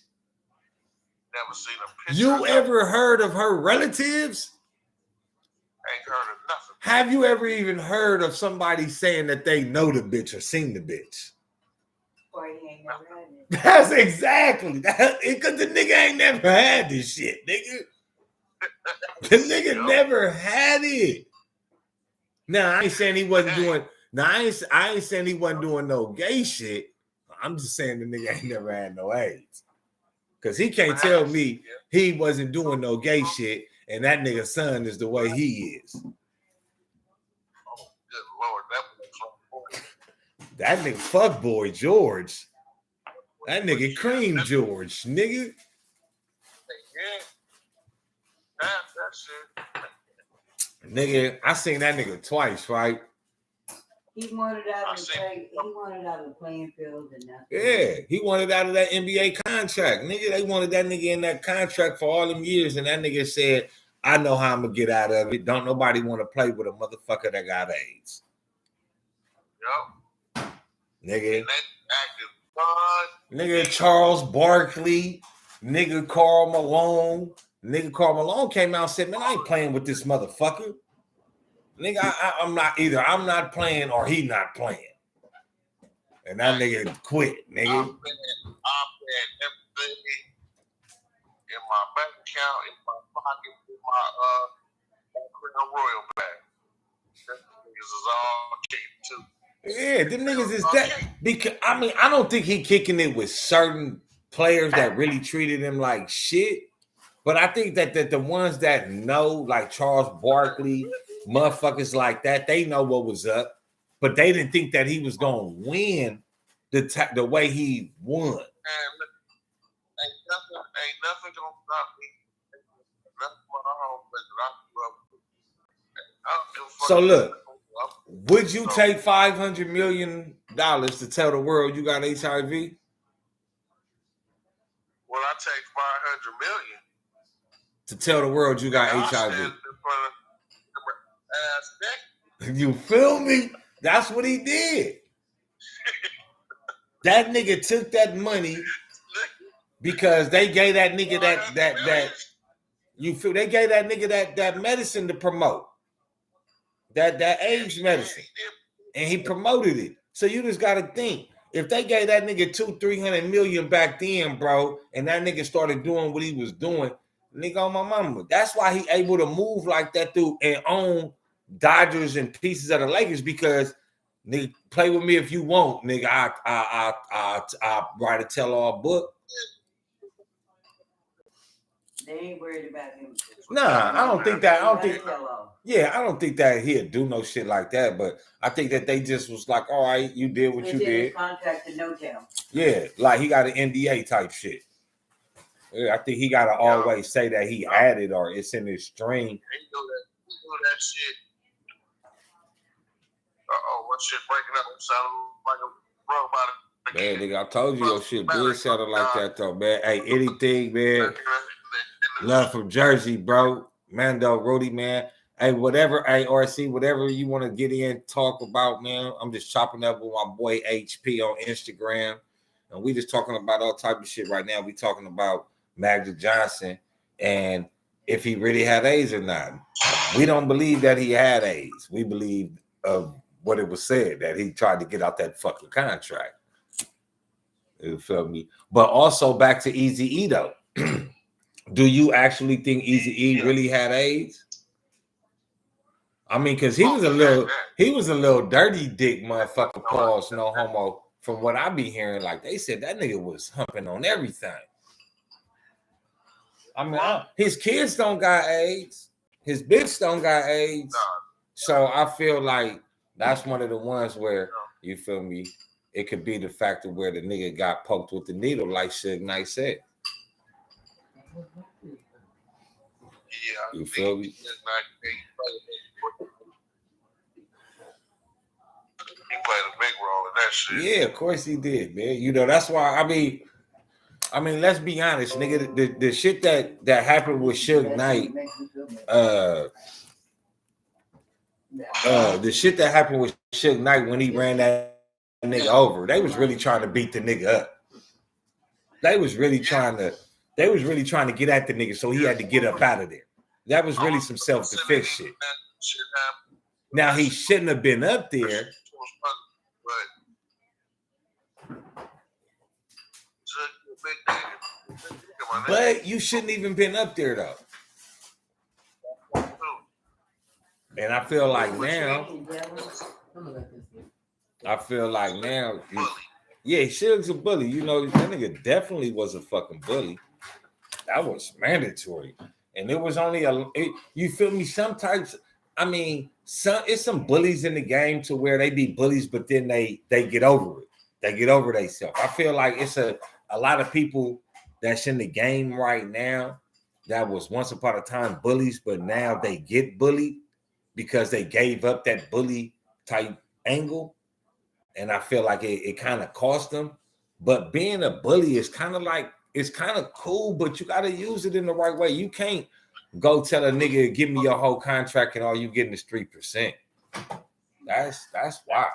Never seen a picture. You ever heard of her relatives? Ain't heard of nothing. Have you ever even heard of somebody saying that they know the bitch or seen the bitch? Or he ain't never had it. That's exactly that. Because the nigga ain't never had this shit, nigga. The nigga never had it. Now I ain't saying he wasn't doing. Now I ain't saying he wasn't doing no gay shit. I'm just saying the nigga ain't never had no AIDS. Because he can't tell me he wasn't doing no gay shit and that nigga's son is the way he is. Oh, good Lord. That nigga fuck boy George. That nigga cream George, nigga. Yeah. That shit. Nigga, I seen that nigga twice, right? He wanted out of the playing field and nothing. Yeah, he wanted out of that NBA contract. Nigga, they wanted that nigga in that contract for all them years, and that nigga said, I know how I'm gonna get out of it. Don't nobody want to play with a motherfucker that got AIDS. Yup. Nigga. Active nigga Charles Barkley, nigga Karl Malone. Nigga Karl Malone came out and said, man, I ain't playing with this motherfucker. Nigga, I'm not either. I'm not playing or he not playing. And that nigga quit, nigga. I bet everything in my bank account, in my pocket, in my Crown Royal bag. Them niggas is all cheap too. Yeah, them niggas is that. Because I mean, I don't think he kicking it with certain players that really treated him like shit. But I think that the ones that know, like Charles Barkley, motherfuckers like that, they know what was up. But they didn't think that he was gonna win the way he won. And look, ain't nothing gonna stop me. Nothing but a home place that I grew up with. So look, would you take $500 million to tell the world you got HIV? Will I take $500 million to tell the world you got HIV? You feel me? That's what he did. That nigga took that money because they gave that nigga that you feel they gave that nigga that medicine to promote. That AIDS medicine. And he promoted it. So you just gotta think. if they gave that nigga 200-300 million back then, bro, and that nigga started doing what he was doing, nigga on my mama. That's why he able to move like that through and own Dodgers and pieces of the Lakers because nigga play with me if you want, nigga. I write a tell-all book. They ain't worried about him. Nah, I don't think that. I don't think. Yeah, I don't think that he'd do no shit like that. But I think that they just was like, all right, you did what you did. Contract to no tell. Yeah, like he got an NDA type shit. Yeah, I think he gotta always say that he had it or it's in his stream. He do that shit. What shit breaking up? Sound like a robot. Man, nigga, I told you your shit did sound like that though, man. Hey, anything, man. Love from Jersey, bro. Mando, Rudy, man. Hey, whatever, hey, RC, whatever you want to get in, talk about, man. I'm just chopping up with my boy HP on Instagram. And we just talking about all type of shit right now. We talking about Magic Johnson and if he really had AIDS or not. We don't believe that he had AIDS. We believe of what it was said, that he tried to get out that fucking contract. You feel me? But also back to Eazy E though. Do you actually think Eazy E really had AIDS? I mean, because he was a little dirty dick motherfucker, pause, no homo. From what I be hearing, like they said that nigga was humping on everything. I mean, his kids don't got AIDS. His bitch don't got AIDS. So I feel like that's one of the ones where, you feel me, it could be the factor where the nigga got poked with the needle, like Suge Knight said. Yeah, you feel me? He played a big role in that shit. Yeah, of course he did, man. You know, that's why, I mean, let's be honest, nigga. The shit that happened with Suge Knight, the shit that happened with Suge Knight when he ran that nigga over, they was really trying to beat the nigga up. They was really trying to get at the nigga, so he had to get up out of there. That was really some self-defense shit. Now he shouldn't have been up there. But you shouldn't even been up there though. And I feel like now, yeah, Suge's a bully. You know, that nigga definitely was a fucking bully. That was mandatory. And it was only you feel me? Sometimes, I mean, it's some bullies in the game to where they be bullies, but then they get over it. They get over themselves. I feel like it's a lot of people that's in the game right now that was once upon a time bullies, but now they get bullied because they gave up that bully type angle. And I feel like it kind of cost them. But being a bully is kind of like, it's kind of cool, but you got to use it in the right way. You can't go tell a nigga, give me your whole contract and all you getting is 3%. That's wild.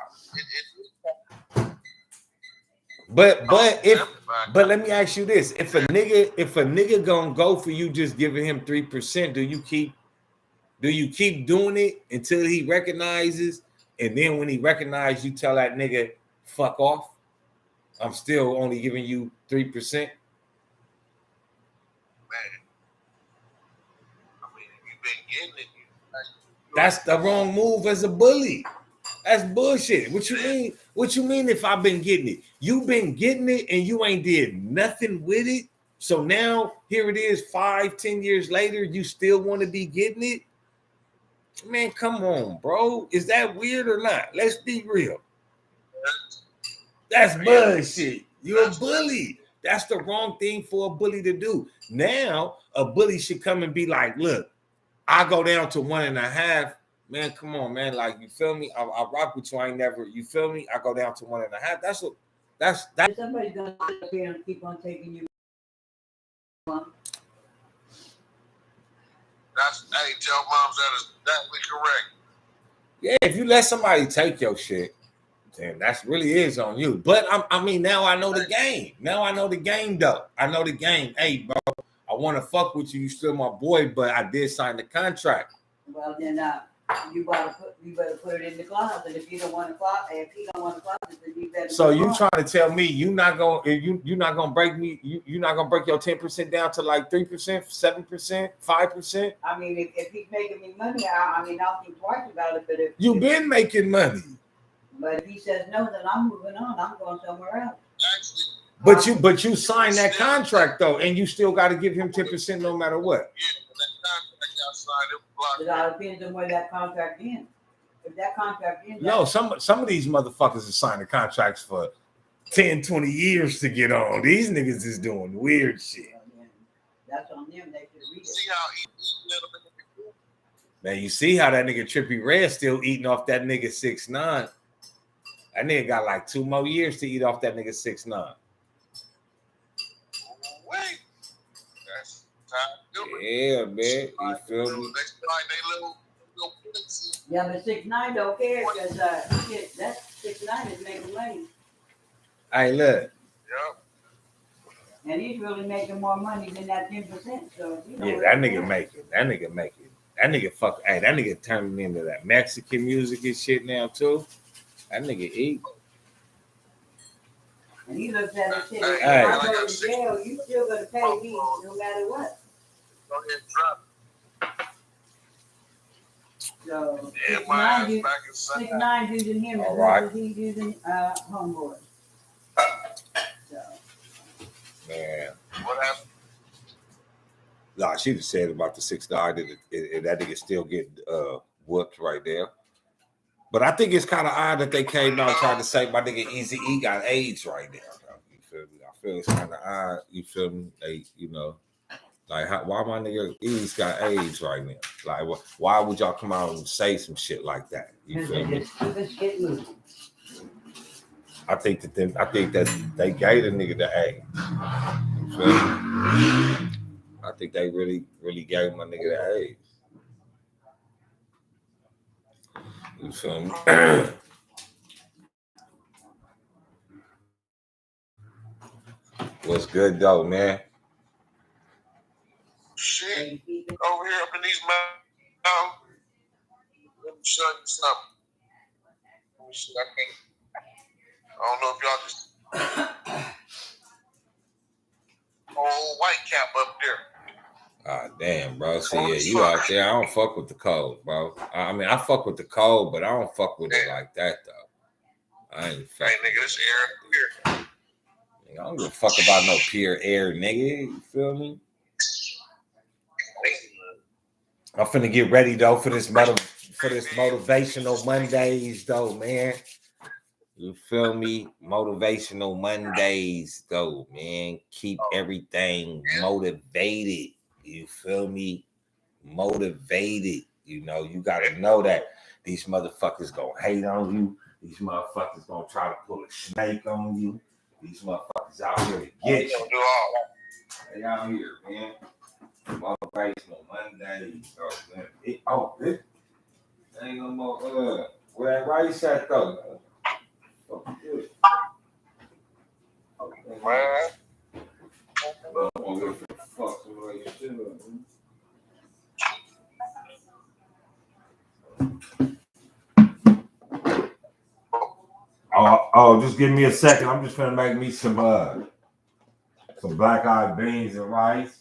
But let me ask you this: if a nigga gonna go for you just giving him 3%, do you keep doing it until he recognizes, and then when he recognizes, you tell that nigga fuck off? I'm still only giving you 3%. That's the wrong move as a bully. That's bullshit. What you mean? What you mean if I've been getting it? You've been getting it and you ain't did nothing with it. So now here it is 5-10 years later, you still want to be getting it? Man, come on, bro. Is that weird or not? Let's be real. That's bullshit. You're a bully. That's the wrong thing for a bully to do. Now, a bully should come and be like, look, I go down to 1.5. Man, come on, man. Like, you feel me? I rock with you. I ain't never, you feel me? I go down to 1.5. That's. Somebody's gonna sit up here and keep on taking you. Hey, tell moms that is exactly correct. Yeah, if you let somebody take your shit, then that's really is on you. But I mean, now I know the game. Now I know the game, though. I know the game. Hey, bro, I want to fuck with you. You still my boy, but I did sign the contract. Well, then You better put it in the closet. If you don't want the closet, if he don't want the closet, then you better. So you trying to tell me you're not gonna break me? You're not gonna break your 10% down to like 3%, 7%, 5%? I mean, if he's making me money, I'll think twice about it. But if you've been making money, but if he says no, then I'm moving on. I'm going somewhere else. Actually, but you signed that contract though, and you still got to give him 10% no matter what. yeah, but that contract y'all signed, it was It all depends on where that contract ends. If that contract ends, No, some of these motherfuckers are signing contracts for 10, 20 years to get on. These niggas is doing weird shit. That's on them. They should read it. see how easy Man, you see how that nigga Trippie Redd still eating off that nigga 6ix9ine. That nigga got like 2 more years to eat off that nigga 6ix9ine. Wait, that's time. Yeah, man. You feel me? Yeah, but 6ix9ine don't care because that 6ix9ine is making money. Hey, look. Yep. And he's really making more money than that 10%. So yeah, that nigga making. That nigga turning into that Mexican music and shit now too. That nigga eat. And he looks at it and says, Hey. if I go to jail, you still gonna pay me no matter what. Go ahead and drop it. So Yeah, 6ix9ine using him as right. much as he's using Homeboy. So Man. What happened? Nah, she just said about the 6ix9ine that nigga still getting whooped right there. But I think it's kind of odd that they came out trying to say my nigga Eazy E got AIDS right now. You feel me? I feel it's kind of odd. You feel me? They, like why my nigga Eazy got AIDS right now? Like, why would y'all come out and say some shit like that? You feel me? I think that they gave the nigga the AIDS. You feel me? I think they really gave my nigga the AIDS. You feel me? What's good though, man? Shit, over here up in these mountains. Let me show you something. Let me see. I don't know if y'all just old white cap up there. Ah, damn, bro. See, yeah, you out there. I don't fuck with the cold, bro. I mean, I fuck with the cold, but I don't fuck with it like that, though. I ain't fuck. Hey, nigga, this air here. I don't give a fuck about no pure air, nigga. You feel me? I'm finna get ready, though, for this motivational Mondays, though, man. You feel me? Motivational Mondays, though, man. Keep everything motivated. You feel me? Motivated. You know, you gotta know that these motherfuckers gonna hate on you. These motherfuckers gonna try to pull a snake on you. These motherfuckers out here to get you. They out here, man. Motivational Mondays, though, man. This ain't no more. Where that rice at, though? Oh, just give me a second. I'm just gonna make me some black-eyed beans and rice.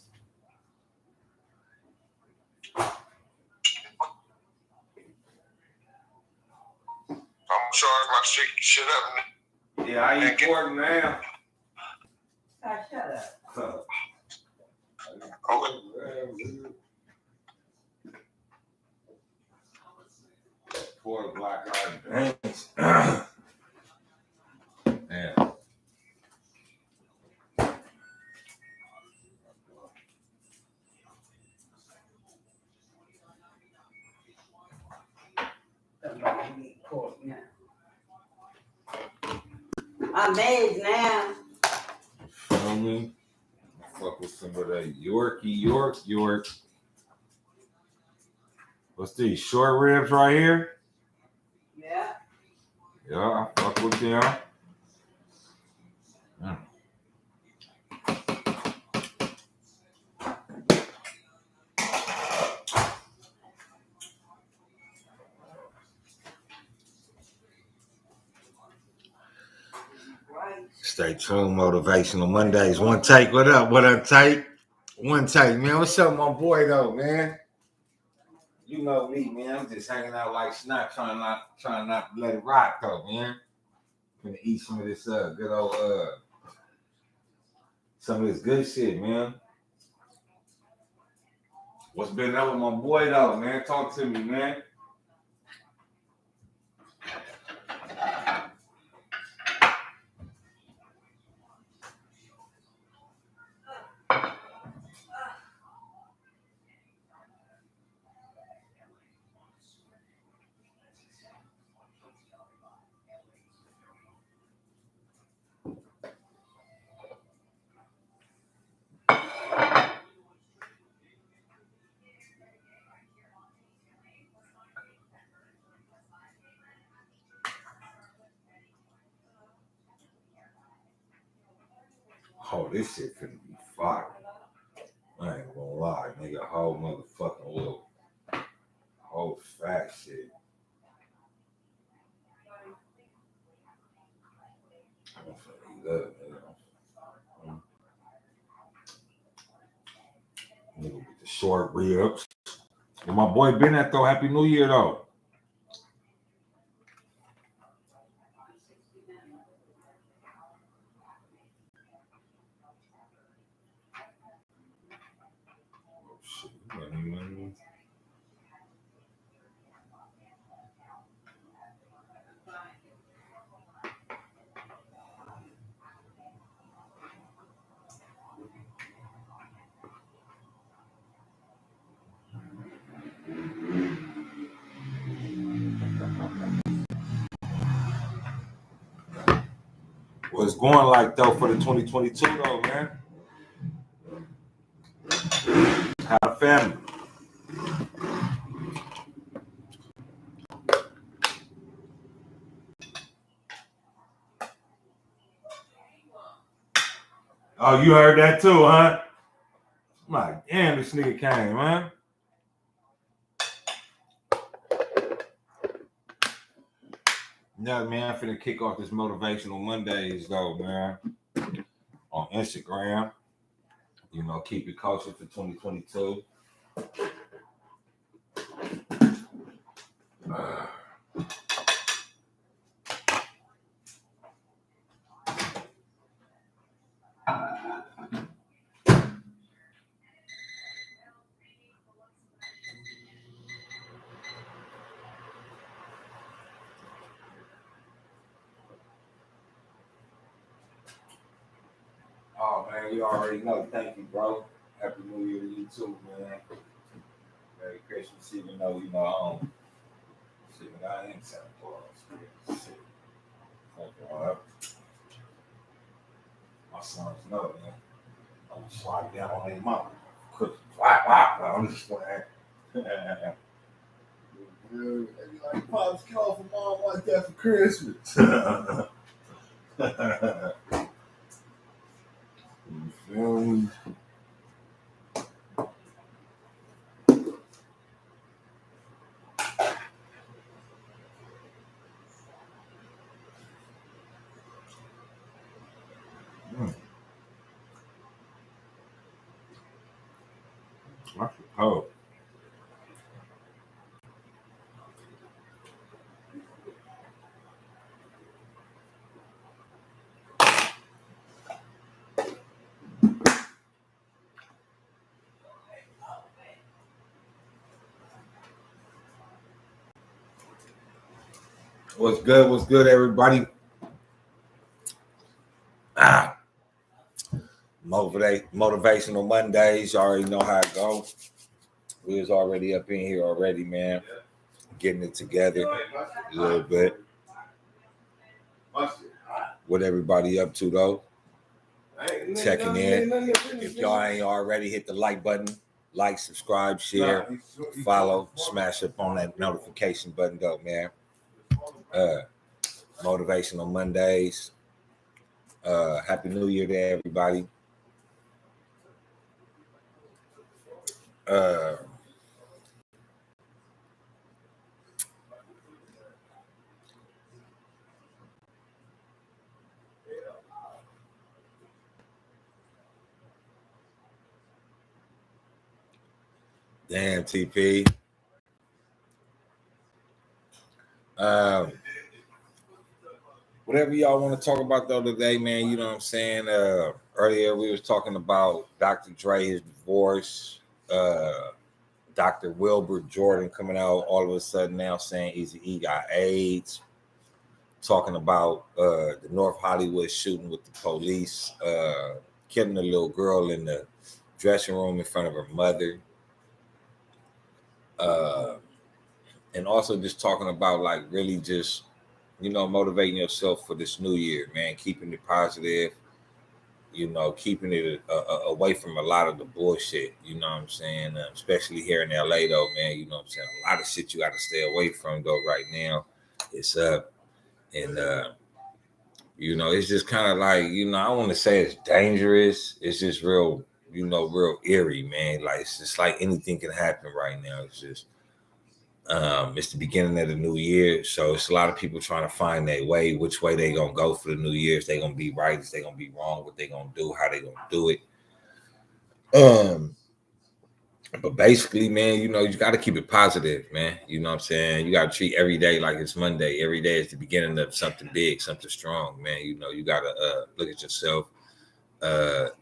I'm charging my shit up. Yeah, I eat pork now. shut up. Pork, black-eyed beans. Yeah. I'm made now. Feel me? Fuck with some of that York. What's these short ribs right here? Yeah. Yeah, I fuck with them. Stay tuned. Motivational Mondays. One take. What up? What up, take? One take, man. What's up, my boy, though, man? You know me, man. I'm just hanging out like snot, trying not to let it rock, though, man. Gonna eat some of this good old some of this good shit, man. What's been up with my boy, though, man? Talk to me, man. Oh, this shit finna be fire. I ain't gonna lie, nigga. Whole motherfucking little whole fat shit. I'm finna eat up, nigga. Nigga with the short ribs. Well, my boy been at though. Happy New Year though. Oh, shit. What's going like though for the 2022 though, man? How the family? Oh, you heard that too, huh? I'm like, damn, this nigga came, man. Yeah, man, I'm finna kick off this motivational Mondays though, man. On Instagram. You know, keep it kosher for 2022. Oh man, you already know. Thank you, bro. Happy New Year to you too, man. Merry Christmas, even though I don't. Shit, I ain't Santa Claus. Shit. My sons know, man. I'm just sliding down on their mama. I'm just playing. They be like, Pops, call for mom like that for Christmas. You feel me? Oh. What's good? What's good, everybody? Motivational Mondays. You already know how it goes. We was already up in here already, man. Getting it together a little bit. What everybody up to though? Checking in. If y'all ain't already, hit the like button. Like, subscribe, share, follow, smash up on that notification button though, man. Motivational Mondays. Happy New Year to everybody. Damn, TP. Whatever y'all want to talk about though today, man. You know what I'm saying? Earlier we was talking about Dr. Dre, his divorce. Dr. Wilbur Jordan coming out all of a sudden now saying Eazy E got AIDS. Talking about the North Hollywood shooting with the police, killing a little girl in the dressing room in front of her mother. And also just talking about like really just, you know, motivating yourself for this new year, man, keeping it positive, you know, keeping it away from a lot of the bullshit, you know what I'm saying? Especially here in LA though, man, you know what I'm saying? A lot of shit you got to stay away from though right now. It's up. And, you know, it's just kind of like, you know, I want to say it's dangerous. It's just real, you know, real eerie, man. Like, it's just like anything can happen right now. It's just, it's the beginning of the new year, so it's a lot of people trying to find their way, which way they gonna go for the new year. Is they gonna be right? Is they gonna be wrong? What they gonna do? How they gonna do it? But basically, man, you know, you got to keep it positive, man. You know what I'm saying? You got to treat every day like it's Monday. Every day is the beginning of something big, something strong, man. You know, you got to look at yourself and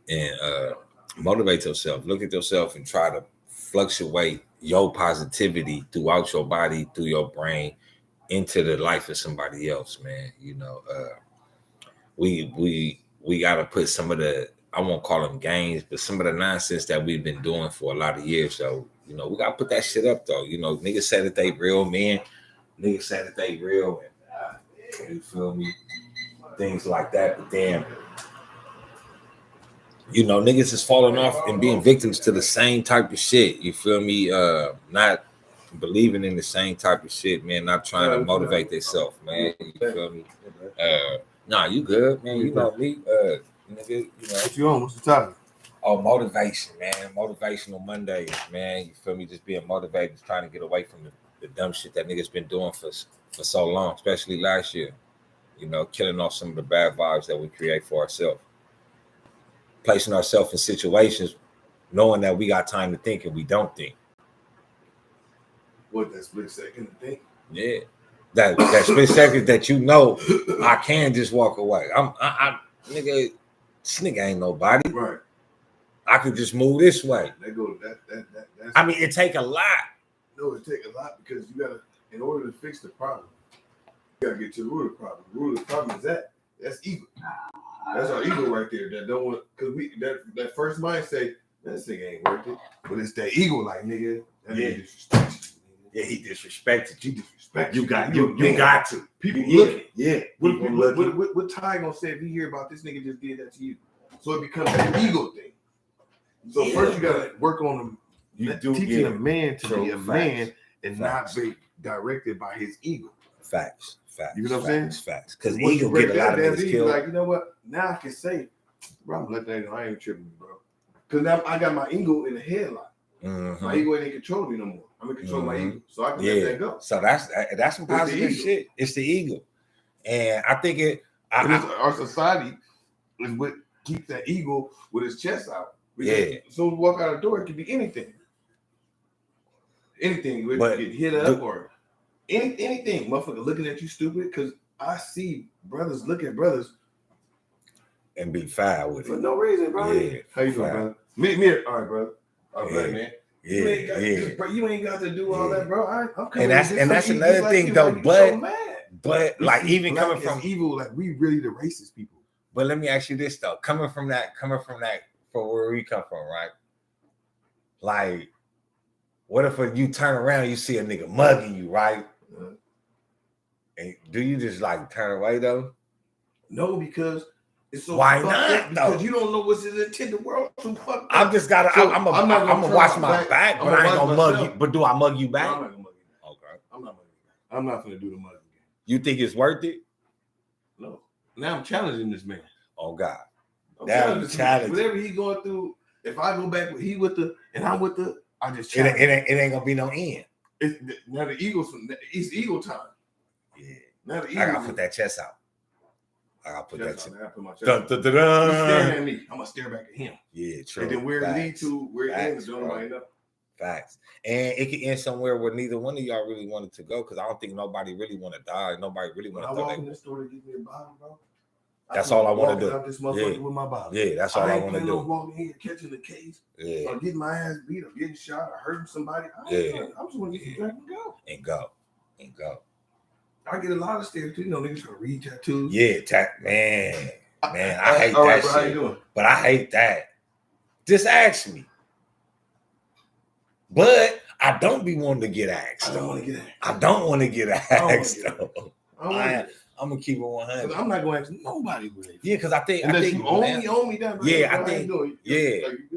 motivate yourself. Look at yourself and try to fluctuate your positivity throughout your body, through your brain, into the life of somebody else, man. You know, we got to put some of the, I won't call them games, but some of the nonsense that we've been doing for a lot of years. So, you know, we got to put that shit up though. You know, niggas say that they real, man. Niggas say that they real, and you feel me? Things like that. But then, you know, niggas is falling off and being victims to the same type of shit. You feel me? Not believing in the same type of shit, man. Not trying to motivate themselves, man. You feel me? Nah, you good, man. You know me. Nigga, you know. What you on? What's the topic? Oh, motivation, man. Motivational Mondays, man. You feel me? Just being motivated, trying to get away from the dumb shit that niggas been doing for so long, especially last year. You know, killing off some of the bad vibes that we create for ourselves. Placing ourselves in situations, knowing that we got time to think and we don't think. What, that split second to think? Yeah. That split second that you know I can just walk away. I nigga, this nigga ain't nobody. Right. I could just move this way. That's I mean, it take a lot. No, it take a lot because you gotta, in order to fix the problem, you gotta get to the root of the problem. The root of the problem is that's ego. That's our ego right there. That don't want, because we that first mind say, this nigga ain't worth it. But it's that ego, like, nigga, that nigga disrespected you. Yeah, he disrespected you. You got to. People looking. Yeah. What Ty gonna say if he hear about this nigga just did that to you? So it becomes an ego thing. So first you gotta work on teaching a man to be a man and not be directed by his ego. Facts. You know what I'm saying? Facts. Because ego get a lot of niggas killed. Like, you know what? Now I can say, bro, I'm letting that know I ain't tripping, bro. Because now I got my ego in the headlock. Mm-hmm. My ego ain't in control of me no more. I'm in control of my ego. So I can let that go. So that's some positive shit. It's the ego. And I think our society is what keeps that ego with his chest out. Because as soon as we walk out the door, it could be anything. Anything. We get hit up or anything. Motherfucker looking at you stupid. Because I see brothers look at brothers and be foul with it. For no reason, bro. Yeah. How you doing, brother? Me. All right, brother. All right, man. Bro, you ain't got to do all that, bro. I'm coming. And that's another thing, though. But like even coming from evil, like we really the racist people. But let me ask you this though: coming from that, for where we come from, right? Like, what if you turn around, you see a nigga mugging you, right? And do you just like turn away though? No, because. So why not? Because you don't know what's his intent. The world too fucked up. I'm just gotta. So I'm gonna watch my back, but I ain't gonna mug you. But do I mug you back? No, I'm not gonna mug you. Okay, I'm not mugging you back. I'm not gonna do the mugging game. You think it's worth it? No. Now I'm challenging this man. Oh God. Now I'm challenging. Whatever he's going through. If I go back and I'm with the, I just challenge. It ain't gonna be no end. Now the it's ego time. Yeah. Now the ego. I gotta put that chest out. I gotta put that. He's staring at me. I'm gonna stare back at him. Yeah, true. And then where it lead to, where it ends, don't nobody know. Facts. And it could end somewhere where neither one of y'all really wanted to go, because I don't think nobody really want to die. Nobody really want to When I walk in the store to get me a bottle, bro. That's all I want to do. Out this motherfucker with my bottle. Yeah, that's all I want to do. Walking here, catching the case, or getting my ass beat, or getting shot, or hurting somebody. I'm just want to get some drink and go. I get a lot of stereotypes. You know, niggas trying to read tattoos. Yeah, man, I hate that shit. How you doing? But I hate that. Just ask me. But I don't be wanting to get asked. I don't want to get asked. I'm gonna keep it 100. I'm not gonna ask nobody. Yeah, because I think you own me that. Yeah,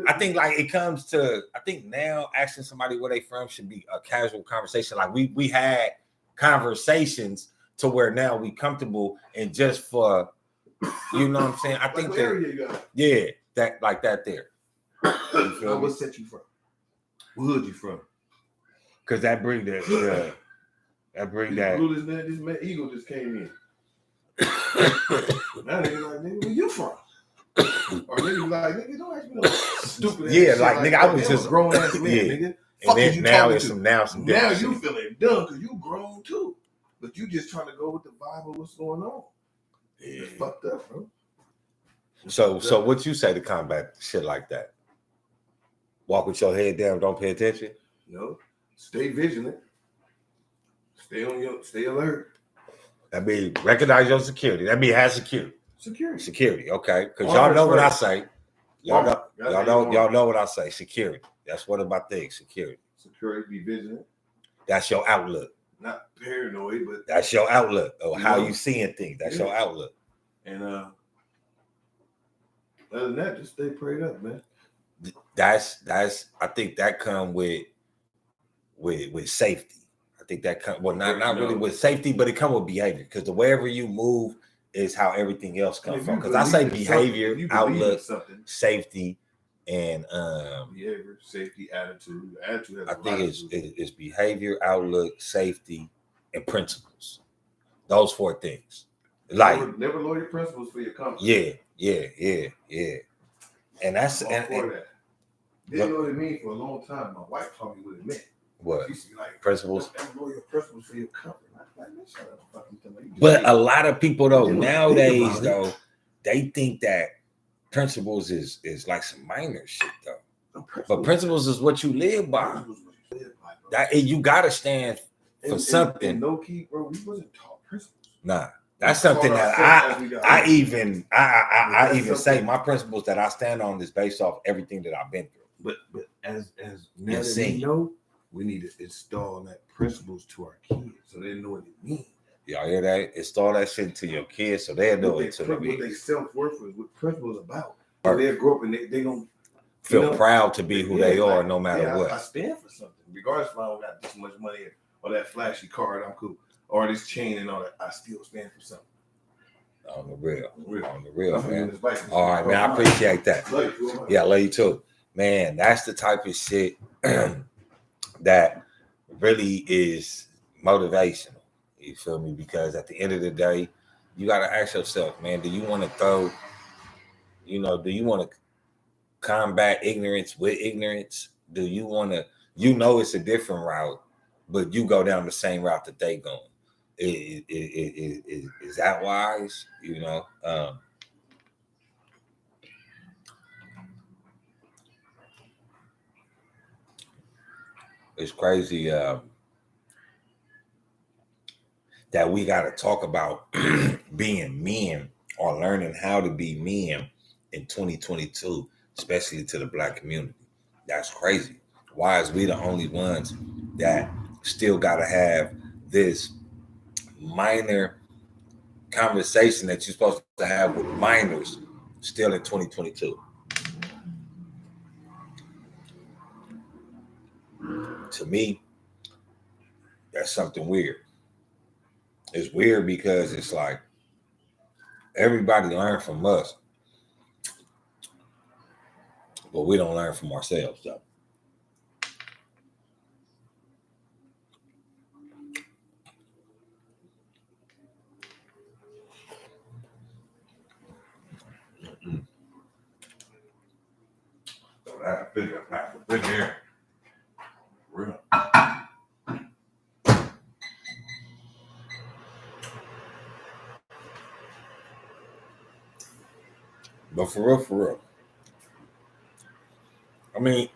I think like it comes to. I think now asking somebody where they from should be a casual conversation. Like we had conversations to where now we comfortable, and just for, you know what I'm saying. I think that there. You feel what set you from? What hood you from? Because that bring that. This man Eagle just came in. Now nigga like, nigga, where you from? Or nigga like, nigga, don't ask me no stupid. Yeah, like nigga, I was just grown ass man, nigga. And then now it's some now you feeling dumb because you grown too, but you just trying to go with the vibe of what's going on. Yeah. It's fucked up, bro. So what you say to combat shit like that? Walk with your head down, don't pay attention. No, stay vigilant. Stay alert. That mean recognize your security. That mean have security. Security. Okay, because y'all know what I say. Y'all know what I say. Security. That's one of my things. Security. Be vigilant. That's your outlook. Not paranoid, but that's your outlook of how you seeing things. That's your outlook. And other than that, just stay prayed up, man. That's. I think that come with safety. I think that come not really with safety, but it come with behavior. Because the wherever you move is how everything else comes from. Because I say behavior, outlook, safety, and behavior, safety, attitude. Attitude. I think it's behavior, outlook, safety, and principles. Those 4 things. Like never lower your principles for your comfort. Yeah. And that's that. Didn't know what it means for a long time. My wife told me what it meant. What? She said, like, principles? Never lower your principles for your comfort. But a lot of people though nowadays though, they think that principles is like some minor shit though. But principles is what you live by. That you gotta stand for something. And no key, bro. We wasn't taught principles. Nah, that's something that I even say my principles that I stand on is based off everything that I've been through. But as now that we know, we need to install that principles to our kids so they know what it means. Y'all hear that? Install that shit to your kids so they know it. What they self-worth is, what principles about. So they'll grow up and they don't feel proud to be who they are, no matter what. I stand for something, regardless if I don't got this much money or that flashy card, I'm cool, or this chain and all that. I still stand for something. On the real, man. All right, man. I appreciate that. Yeah, I love you too, man. That's the type of shit that really is motivational. You feel me? Because at the end of the day, you got to ask yourself, man, do you want to do you want to combat ignorance with ignorance? Do you want to, it's a different route, but you go down the same route that they going? Is that wise? It's crazy that we got to talk about being men or learning how to be men in 2022, especially to the Black community. That's crazy. Why is we the only ones that still got to have this minor conversation that you're supposed to have with minors still in 2022? To me, that's something weird. It's weird because it's like everybody learn from us, but we don't learn from ourselves, though. So that been here. real. But for real. I mean,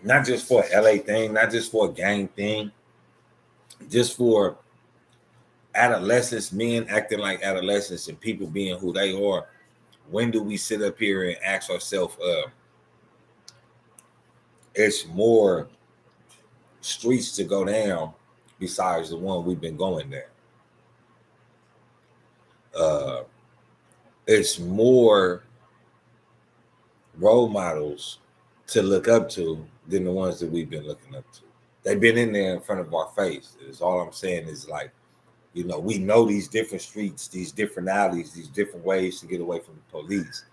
not just for an LA thing, not just for a gang thing, just for adolescents, men acting like adolescents and people being who they are. When do we sit up here and ask ourselves, it's more streets to go down besides the one we've been going down? It's more role models to look up to than the ones that we've been looking up to. They've been in there in front of our face. Is all I'm saying is like, we know these different streets, these different alleys, these different ways to get away from the police,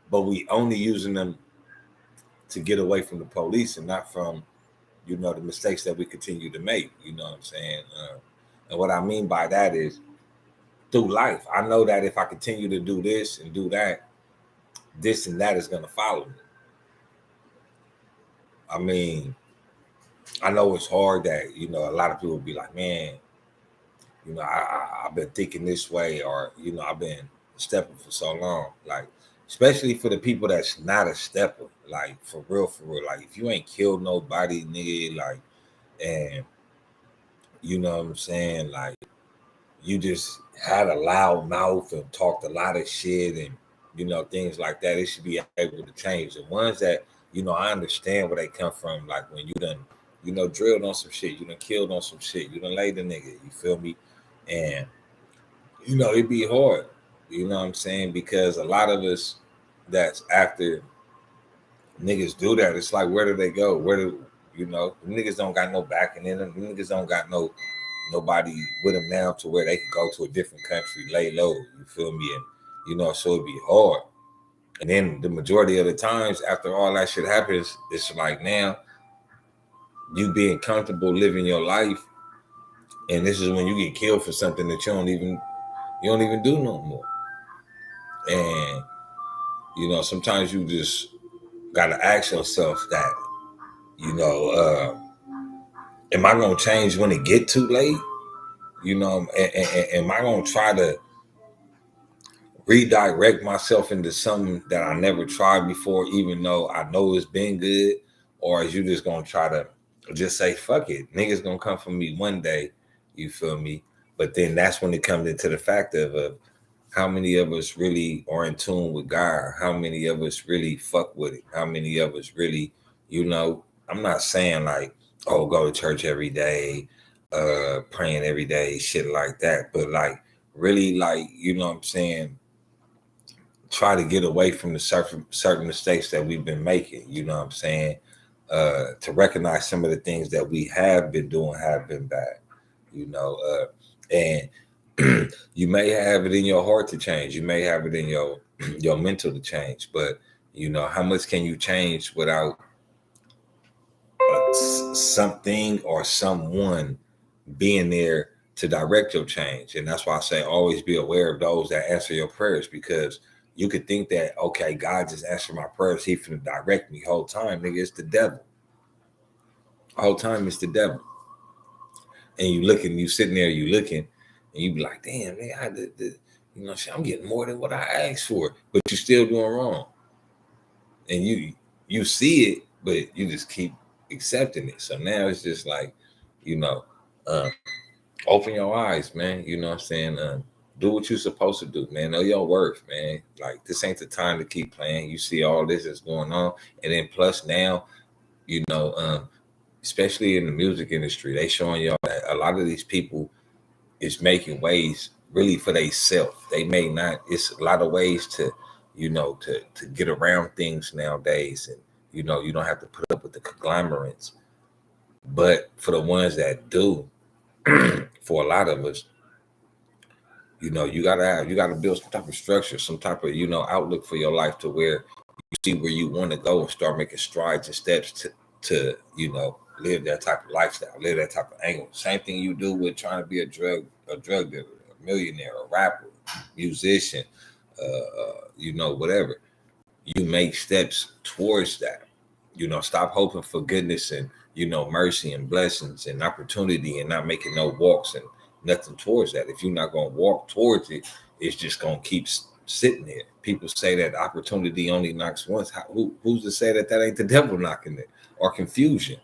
but we only using them to get away from the police and not from, the mistakes that we continue to make. You know what I'm saying? And what I mean by that is through life, I know that if I continue to do this and do that, this and that is going to follow me. I mean, I know it's hard that, a lot of people be like, man, I've been thinking this way, or, I've been stepping for so long. Like, especially for the people that's not a stepper, like, for real. Like, if you ain't killed nobody, nigga, like, and, you know what I'm saying? Like, you just had a loud mouth and talked a lot of shit and, things like that, it should be able to change. The ones that, I understand where they come from, like when you done, drilled on some shit, you done killed on some shit, you done laid the nigga, you feel me? And, it'd be hard, you know what I'm saying? Because a lot of us that's after niggas do that, it's like, where do they go? Where do, niggas don't got no backing in them, niggas don't got nobody with them now to where they can go to a different country, lay low, you feel me? And, so it'd be hard. And then the majority of the times after all that shit happens, it's like now you being comfortable living your life, and this is when you get killed for something that you don't even do no more. And sometimes you just gotta ask yourself that, am I gonna change when it get too late? Am I gonna try to redirect myself into something that I never tried before, even though I know it's been good? Or is you just gonna try to just say, fuck it, niggas gonna come for me one day, you feel me? But then that's when it comes into the fact of how many of us really are in tune with God? How many of us really fuck with it? How many of us really, I'm not saying like, oh, go to church every day, praying every day, shit like that. But like, really, like, what I'm saying, try to get away from the certain mistakes that we've been making, you know what I'm saying? To recognize some of the things that we have been doing have been bad, and you may have it in your heart to change. You may have it in your mental to change, but how much can you change without something or someone being there to direct your change? And that's why I say always be aware of those that answer your prayers, because you could think that, okay, God just answered my prayers, he finna direct me. Whole time, nigga, it's the devil. Whole time it's the devil. And you sitting there, you looking, and you be like, damn, man, I did, I'm getting more than what I asked for, but you still doing wrong. And you see it, but you just keep accepting it. So now it's just like, open your eyes, man. You know what I'm saying? Do what you're supposed to do, man. Know your worth, man. Like, this ain't the time to keep playing. You see all this that's going on. And then plus now, especially in the music industry, they showing y'all that a lot of these people is making ways really for themselves. They may not, it's a lot of ways to, to get around things nowadays. And, you don't have to put up with the conglomerates. But for the ones that do, for a lot of us, you gotta build some type of structure, some type of, outlook for your life to where you see where you want to go and start making strides and steps to live that type of lifestyle, live that type of angle. Same thing you do with trying to be a drug dealer, a millionaire, a rapper, musician, whatever. You make steps towards that. Stop hoping for goodness and mercy and blessings and opportunity, and not making no walks and nothing towards that. If you're not gonna walk towards it, it's just gonna keep sitting there. People say that opportunity only knocks once. Who's to say that ain't the devil knocking it, or confusion?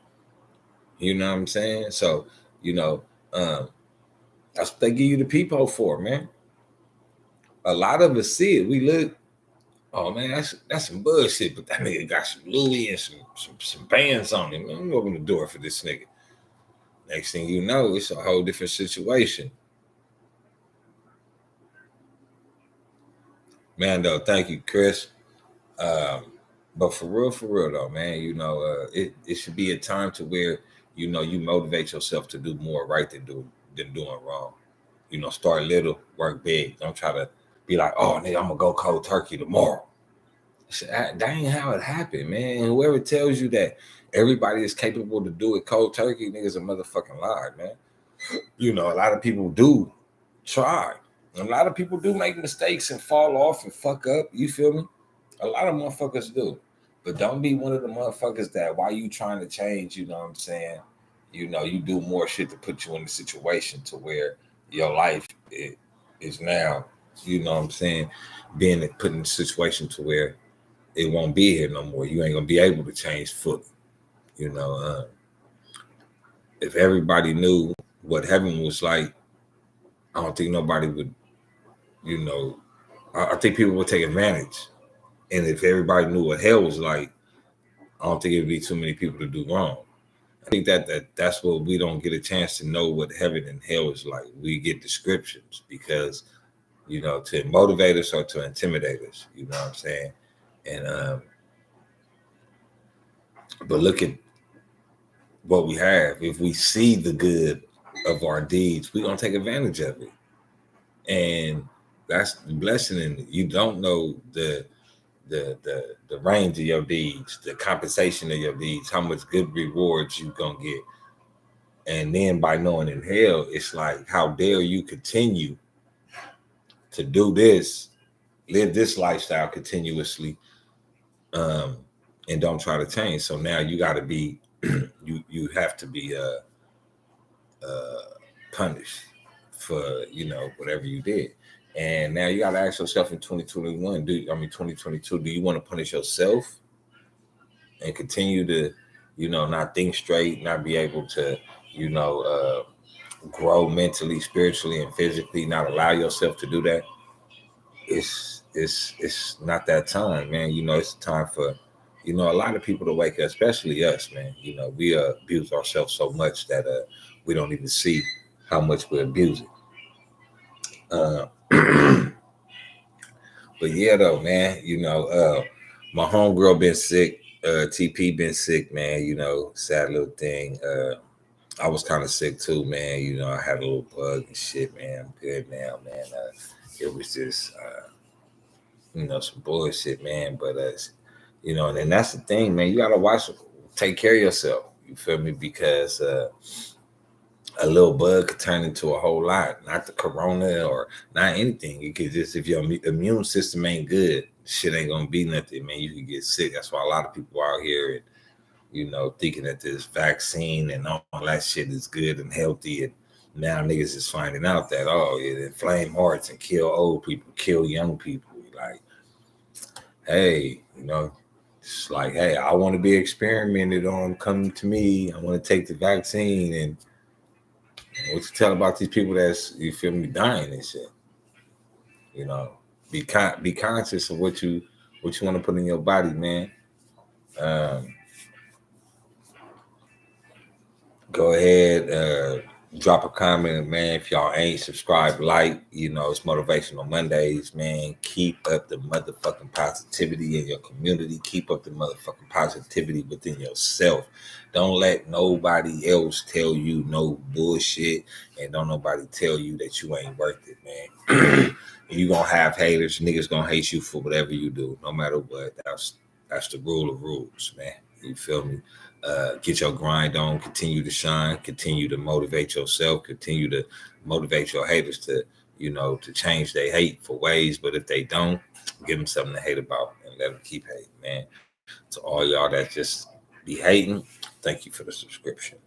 You know what I'm saying? So, um, that's what they give you the peephole for, man. A lot of us see it. We look, oh man, that's some bullshit. But that nigga got some Louis and some bands on him. Man, I'm open the door for this nigga. Next thing you know, it's a whole different situation. Man, though, thank you, Chris. But for real though, man, it should be a time to where you motivate yourself to do more right than doing wrong. Start little, work big. Don't try to be like, oh nigga, I'm gonna go cold turkey tomorrow. That ain't how it happened, man. And whoever tells you that everybody is capable to do it cold turkey, nigga's a motherfucking lie, man. A lot of people do try. A lot of people do make mistakes and fall off and fuck up. You feel me? A lot of motherfuckers do. But don't be one of the motherfuckers that while you trying to change, you know what I'm saying, you do more shit to put you in a situation to where your life is now, you know what I'm saying, being put in a situation to where it won't be here no more. You ain't gonna be able to change fully. If everybody knew what heaven was like, I don't think nobody would, I think people would take advantage. And if everybody knew what hell was like, I don't think it'd be too many people to do wrong. I think that's what we don't get a chance to know what heaven and hell is like. We get descriptions because, to motivate us or to intimidate us. You know what I'm saying? And but look at what we have. If we see the good of our deeds, we're gonna take advantage of it. And that's the blessing in it. You don't know the range of your deeds, the compensation of your deeds, how much good rewards you gonna get. And then by knowing in hell, it's like, how dare you continue to do this, live this lifestyle continuously, and don't try to change. So now you got to be, you have to be punished for whatever you did. And now you got to ask yourself in 2021, 2022, do you want to punish yourself and continue to, not think straight, not be able to, grow mentally, spiritually, and physically, not allow yourself to do that? It's not that time, man. It's time for, a lot of people to wake up, especially us, man. We abuse ourselves so much that we don't even see how much we're abusing. But yeah, though, man, my homegirl been sick. TP been sick, man. Sad little thing. I was kind of sick too, man. I had a little bug and shit, man. I'm good now, man. It was just, some bullshit, man. But, and that's the thing, man. You got to take care of yourself. You feel me? Because a little bug could turn into a whole lot. Not the corona or not anything. It could just, if your immune system ain't good, shit ain't going to be nothing, man. You could get sick. That's why a lot of people out here and, thinking that this vaccine and all that shit is good and healthy. And now niggas is finding out that, it inflame hearts and kill old people, kill young people. Like, hey, it's like, hey, I want to be experimented on. Come to me. I want to take the vaccine. And what you tell about these people that's, you feel me, dying and shit. Be conscious of what you want to put in your body, man. Go ahead, drop a comment, man. If y'all ain't subscribed, it's Motivational Mondays, man. Keep up the motherfucking positivity in your community. Keep up the motherfucking positivity within yourself. Don't let nobody else tell you no bullshit, and don't nobody tell you that you ain't worth it, man. You gonna have haters. Niggas gonna hate you for whatever you do, no matter what. That's the rule of rules, man. You feel me? Get your grind on, continue to shine, continue to motivate yourself, continue to motivate your haters to, to change their hateful ways. But if they don't, give them something to hate about and let them keep hating, man. To all y'all that just be hating. Thank you for the subscription.